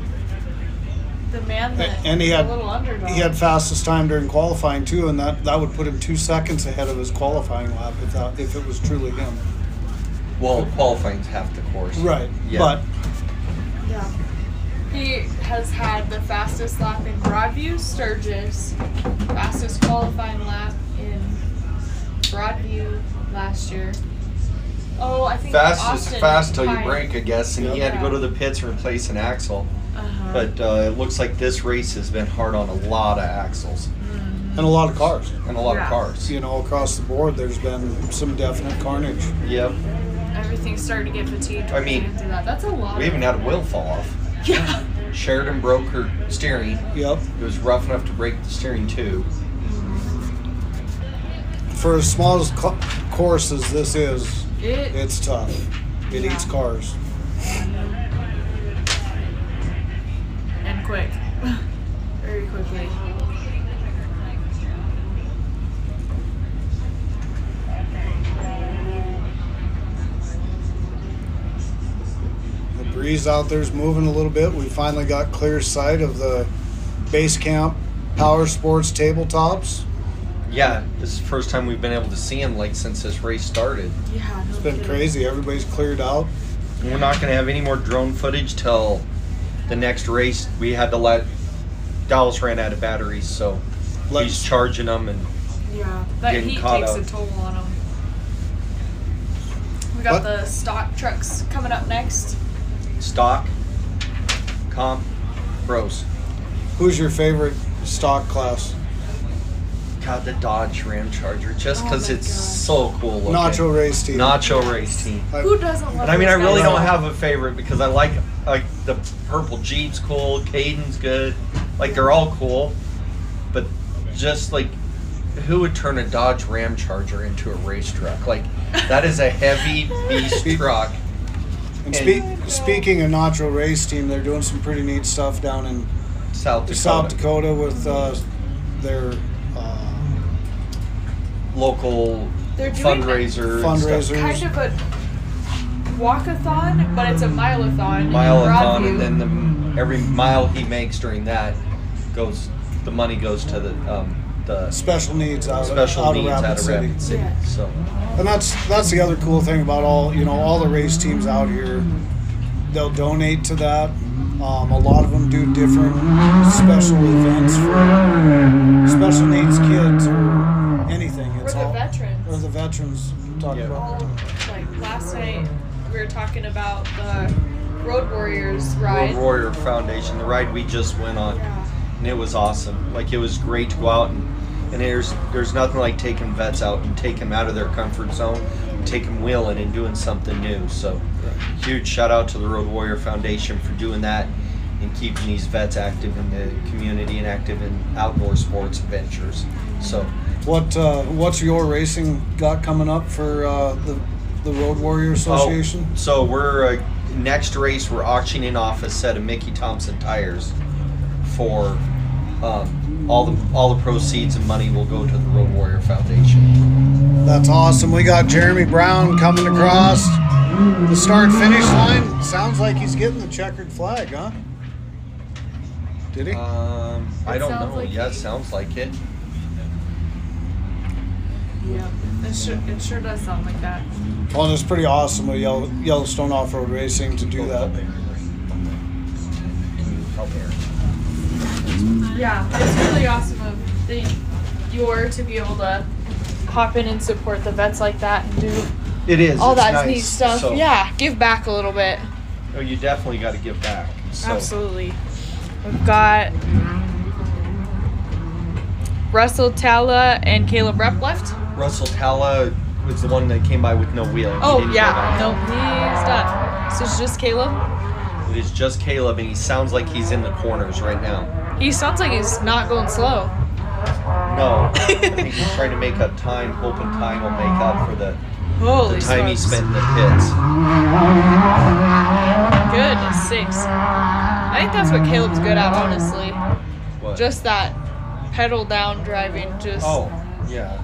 the man that
And he had
a little underdog.
he had fastest time during qualifying too, and that would put him 2 seconds ahead of his qualifying lap if it was truly him.
Well, qualifying's half the course.
Right.
Yeah.
But
Yeah. He has had the fastest lap in Broadview, Sturgis, fastest qualifying lap in Broadview last year. Oh, I think
Fast
Austin
is fast till you
Pine.
break, I guess, and he had to go to the pits and replace an axle.
Uh-huh.
But it looks like this race has been hard on a lot of axles
and a lot of cars.
and a lot
Yeah.
of cars.
You know, across the board, there's been some definite carnage.
Yep.
Everything's starting to get fatigued.
I mean,
do that. That's a lot.
We even had a wheel fall off.
Yeah.
Sheridan broke her steering.
Yep.
It was rough enough to break the steering too.
For as small as course as this is,
It
it's tough. It
Yeah.
eats cars. breeze out there's moving a little bit. We finally got clear sight of the base camp power sports tabletops.
Yeah, this is the first time we've been able to see them like since this race started.
Yeah, no
It's been
kidding.
crazy. Everybody's cleared out.
And we're not going to have any more drone footage till the next race. We had to let Dallas ran out of batteries, so he's charging them and
Yeah, that
getting
heat
caught
takes
up.
a toll on them. We got the stock trucks coming up next.
stock, comp, pros.
Who's your favorite stock class?
God, the Dodge Ram Charger, just
Oh
because
my
it's
gosh.
so cool looking.
Nacho race team.
Nacho race team.
Who doesn't love
And I mean, I
those
really
guys?
don't have a favorite because I like the purple Jeep's cool, Caden's good, like they're all cool, but just like who would turn a Dodge Ram Charger into a race truck? Like that is a heavy beast truck.
And
And-
speaking of Nacho race team, they're doing some pretty neat stuff down in
South Dakota.
South Dakota with their
Local
They're doing
fundraiser.
fundraisers.
kind of a walkathon, but it's a mileathon. in
Mileathon,
Broadview.
and then every mile he makes during that the money goes to the
special needs out
special
of
needs
Rapid
out of
City.
Rapid City.
Yeah.
So
And that's the other cool thing about all the race teams out here. They'll donate to that. A lot of them do different special events for special needs kids or anything.
Or
It's
the
all
veterans.
or the veterans. Talk
Yeah.
about.
All, like last night, we were talking about the Road Warriors ride.
Road Warrior Foundation, the ride we just went on,
Yeah.
and it was awesome. Like it was great to go out and there's nothing like taking vets out and take them out of their comfort zone, take them wheeling and doing something new. So huge shout out to the Road Warrior Foundation for doing that and keeping these vets active in the community and active in outdoor sports adventures. So
What's your racing got coming up for the Road Warrior Association?
So we're next race we're auctioning off a set of Mickey Thompson tires for all the proceeds and money will go to the Road Warrior Foundation.
That's awesome. We got Jeremy Brown coming across the start-finish line. Sounds like he's getting the checkered flag, huh? Did he?
I don't
sounds
know.
like
Yeah,
he-
sounds like it.
Yeah. It sure does sound like that.
Well, it's pretty awesome with Yellowstone Off-Road Racing to do that.
Yeah, it's really awesome of the Y.O.R.R to be able to hop in and support the vets like that and do
It is.
all
it's
that
nice.
neat stuff.
So,
Yeah, give back a little bit.
Oh, you definitely got to give back. So,
Absolutely. We've got Russell Talla and Caleb Rep left.
Russell Talla was the one that came by with no wheel. He
Oh
didn't
yeah,
go
no,
back.
he's done. So it's just Caleb.
It is just Caleb, and he sounds like he's in the corners right now.
He sounds like he's not going slow.
No, I think he's trying to make up time, hoping time will make up for the
Holy
time he
smokes.
spent in the pits.
Goodness sakes. I think that's what Caleb's good at, honestly.
What?
Just that pedal down driving. Just
Oh, yeah.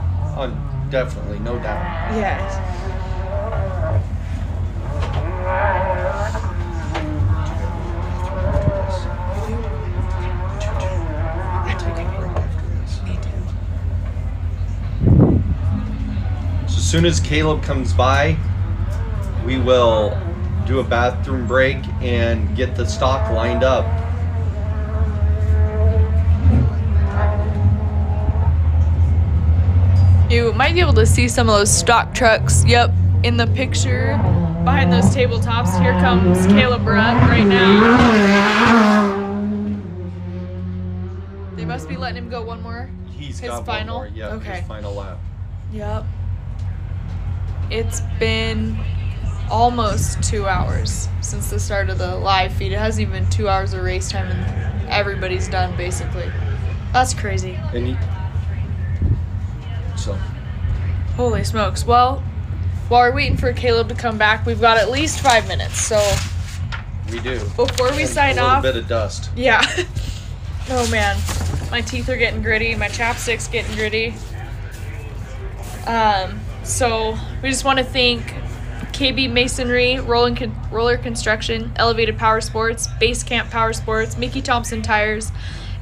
Definitely, no doubt.
yes.
So as soon as Caleb comes by, we will do a bathroom break and get the stock lined up.
You might be able to see some of those stock trucks. Yep, in the picture behind those tabletops. Here comes Caleb Rupp right now. They must be letting him go one more.
He's
His
got
final?
one more. Yeah,
Okay.
his final lap.
Yep. It's been almost 2 hours since the start of the live feed. It hasn't even been 2 hours of race time and everybody's done basically. That's crazy.
And so
Holy smokes. Well, while we're waiting for Caleb to come back, we've got at least 5 minutes. So
we do.
before we
And
sign
a
off.
little bit of dust.
Yeah. Oh man. My teeth are getting gritty. My chapstick's getting gritty. So we just want to thank KB Masonry, Roller Construction, Elevated Power Sports, Base Camp Power Sports, Mickey Thompson Tires,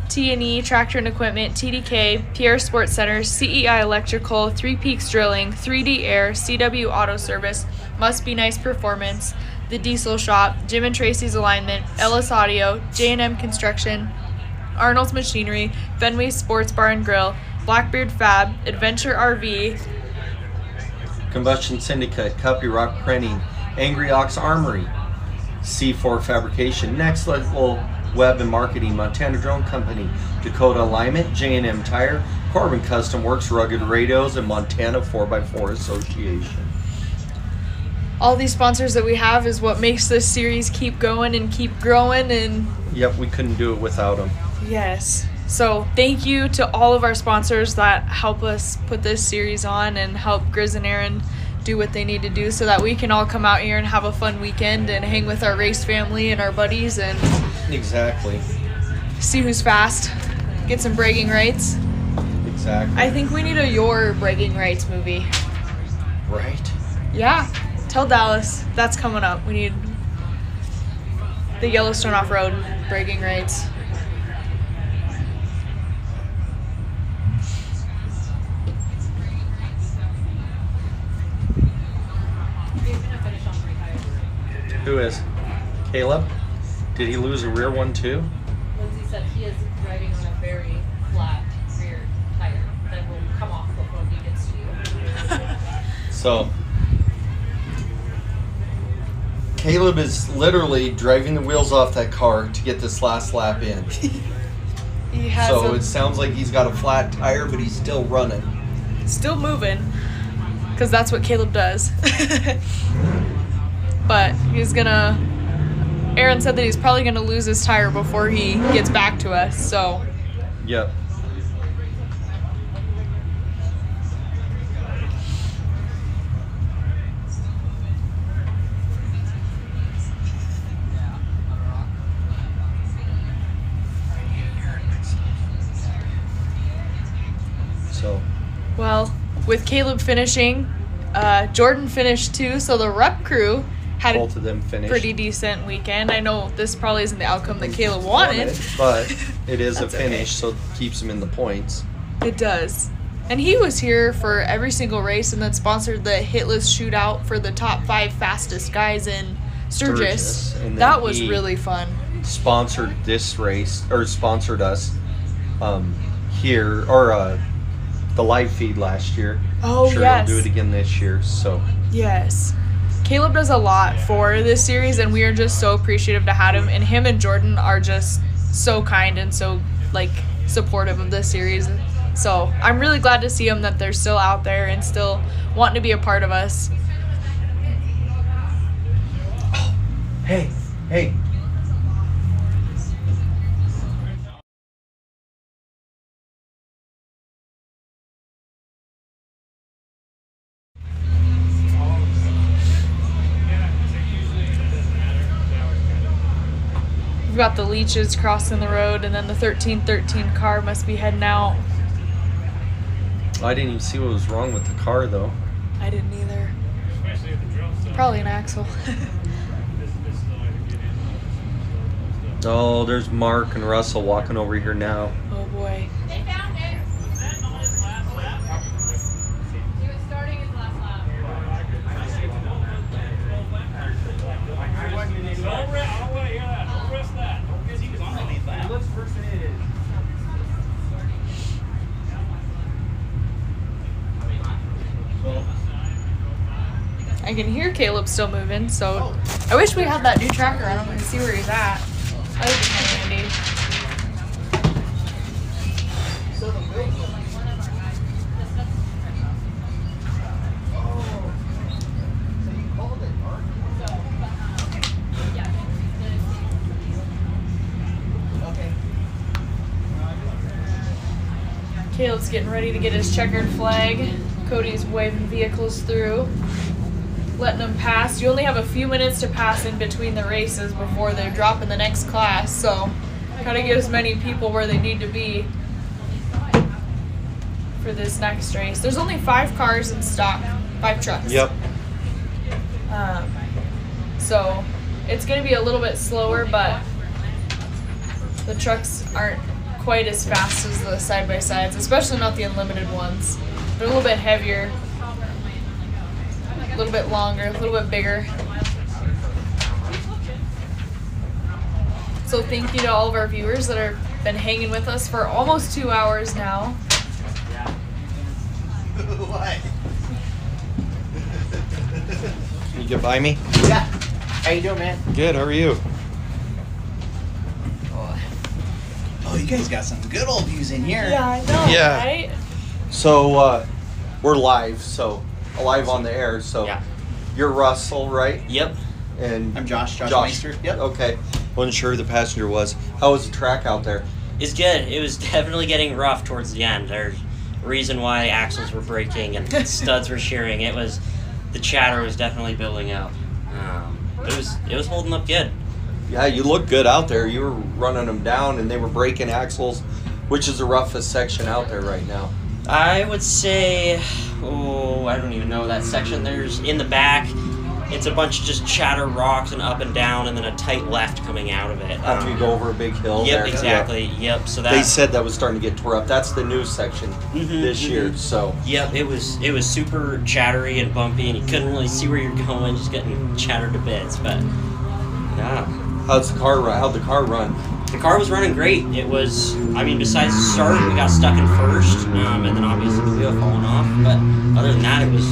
T&E Tractor and Equipment, TDK, Pierre Sports Center, CEI Electrical, Three Peaks Drilling, 3D Air, CW Auto Service, Must Be Nice Performance, The Diesel Shop, Jim and Tracy's Alignment, Ellis Audio, J&M Construction, Arnold's Machinery, Fenway Sports Bar and Grill, Blackbeard Fab, Adventure RV,
Combustion Syndicate, Cuppy Rock Printing, Angry Ox Armory, C4 Fabrication, Next Level Web and Marketing, Montana Drone Company, Dakota Alignment, J&M Tire, Corbin Custom Works, Rugged Radios, and Montana 4x4 Association.
All these sponsors that we have is what makes this series keep going and keep growing. And
Yep, we couldn't do it without them.
yes, so thank you to all of our sponsors that help us put this series on and help Grizz and Aaron do what they need to do so that we can all come out here and have a fun weekend and hang with our race family and our buddies and
Exactly.
see who's fast, get some bragging rights.
Exactly.
I think we need a Y.O.R.R bragging rights movie.
Right?
Yeah, tell Dallas that's coming up. We need the Yellowstone Off-Road bragging rights.
He's gonna finish on 3 tires.
Who is? Caleb? Did he lose a rear one too?
Lindsay said he is driving on a very flat rear tire that will come off before he gets to you.
So, Caleb is literally driving the wheels off that car to get this last lap in.
He has
So
a-
it sounds like he's got a flat tire, but he's still running.
still moving because that's what Caleb does. But he's gonna, Aaron said that he's probably gonna lose his tire before he gets back to us, so
Yep. So,
well, with Caleb finishing, Jordan finished too, so the rep crew had
both
a
of them finished.
pretty decent weekend. I know this probably isn't the outcome that Caleb wanted.
But it is a
That's okay.
finish, so it keeps him in the points.
It does. And he was here for every single race and then sponsored the hit list shootout for the top 5 fastest guys in Sturgis.
And then
That was
he
really fun.
Sponsored this race, or sponsored us here, or the live feed last year.
Oh,
sure
yes.
he'll do it again this year, so.
Yes. Caleb does a lot for this series, and we are just so appreciative to have him. And him and Jordan are just so kind and so, like, supportive of this series. So I'm really glad to see them that they're still out there and still wanting to be a part of us.
Hey.
We've got the leeches crossing the road, and then the 1313 car must be heading out.
I didn't even see what was wrong with the car, though.
I didn't either. Probably an axle.
Oh, there's Mark and Russell walking over here now.
Oh boy.
They found it. He was starting his last lap.
I can hear Caleb still moving, so I wish we had that new tracker on him and see where he's at. That would be kind of handy. Caleb's getting ready to get his checkered flag. Cody's waving vehicles through, letting them pass. You only have a few minutes to pass in between the races before they're dropping the next class, so gotta get as many people where they need to be for this next race. There's only 5 cars in stock, 5 trucks.
Yep.
So it's going to be a little bit slower, but the trucks aren't quite as fast as the side-by-sides, especially not the unlimited ones. They're a little bit heavier, a little bit longer, a little bit bigger. So thank you to all of our viewers that have been hanging with us for almost 2 hours now.
What?
Can you get by me?
Yeah. How you doing, man?
Good. How are you?
Oh, you guys got some good old views in here.
Yeah, I know,
Yeah.
right?
So we're live. So live on the air. So
Yeah.
you're Russell, right?
Yep.
And
I'm Josh Meister. Yep.
Okay. Wasn't sure who the passenger was. How was the track out there?
It's good. It was definitely getting rough towards the end. There's a reason why axles were breaking and studs were shearing. The chatter was definitely building up. It was holding up good.
Yeah, you looked good out there. You were running them down, and they were breaking axles, which is the roughest section out there right now.
I would say, I don't even know that section. There's in the back, it's a bunch of just chatter rocks and up and down, and then a tight left coming out of it.
After you go over a big hill
Yep,
there.
exactly. Yep. So that
They said that was starting to get tore up. That's the new section this year. So
Yep, it was super chattery and bumpy, and you couldn't really see where you're going, just getting chattered to bits. But yeah,
how'd the car run?
the car was running great. It was, besides the start, we got stuck in first, and then obviously the wheel falling off. But other than that, it was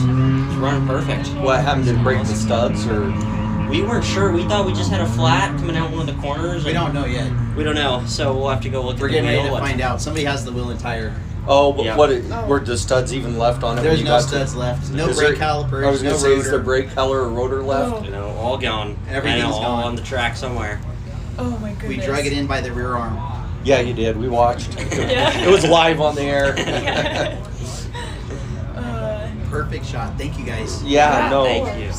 running perfect.
What happened? Did it break the studs or?
We weren't sure. We thought we just had a flat coming out one of the corners.
We don't know yet.
We don't know, so we'll have to go look
We're
at the
getting ready
wheel.
to find out. Somebody has the wheel and tire.
Oh, but
Yeah.
were the studs even left on it?
There's
when you
no
got to-
studs left. No
Is
brake
there-
calipers.
I was gonna
no
say,
rotor.
is there brake caliper or rotor left?
You know, all gone.
Everything's
I know, all
gone.
on the track somewhere.
Oh my goodness.
We drug it in by the rear arm.
Yeah, you did. We watched.
Yeah.
It was live on the air.
Perfect shot. Thank you guys.
Yeah, no.
Thank you.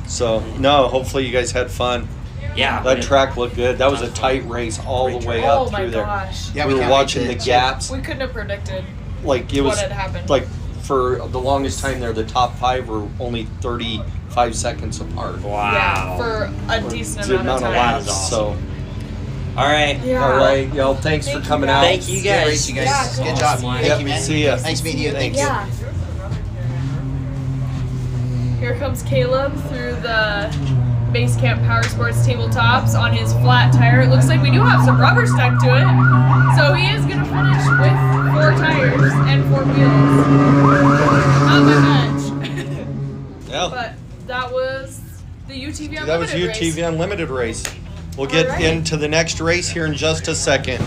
So, no, hopefully you guys had fun.
Yeah.
That track looked good. That was a tight race all the way up
Oh my
through there.
gosh.
Yeah,
we were
can't
watching
wait
the
to
gaps.
We couldn't have predicted
Like it was
what had happened.
like for the longest time there, the top 5 were only 35 seconds apart.
Wow.
Yeah, for a decent
The
amount of time.
laps.
That was
So,
All right.
Yeah.
all right, y'all. Thanks
Thank
for
you,
coming
guys.
out.
Thank you
Good
guys.
race, you guys.
Yeah,
Good
cool.
job.
Yep,
Thank you, man.
see ya.
Nice meeting you. Thank you.
Yeah. Here comes Caleb through the Base Camp Power Sports tabletops on his flat tire. It looks like we do have some rubber stuck to it. So he is going to finish with 4 tires and 4 wheels. Not by much.
Yeah.
But that was the UTV Unlimited
That was UTV
race.
Unlimited race. We'll get
All right.
into the next race here in just a second.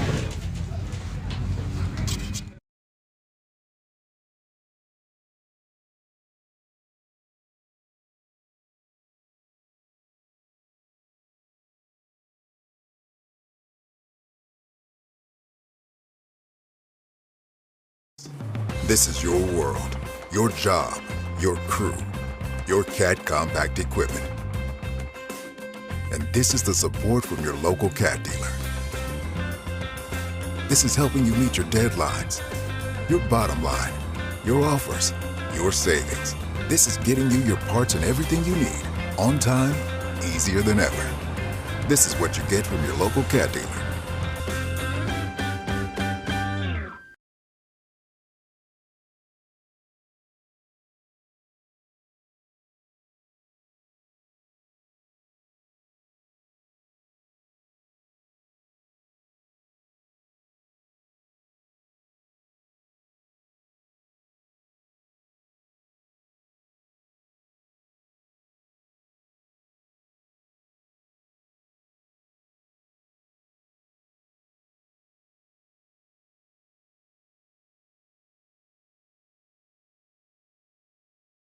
This is your world, your job, your crew, your CAT compact equipment. And this is the support from your local CAT dealer. This is helping you meet your deadlines, your bottom line, your offers, your savings. This is getting you your parts and everything you need, on time, easier than ever. This is what you get from your local CAT dealer.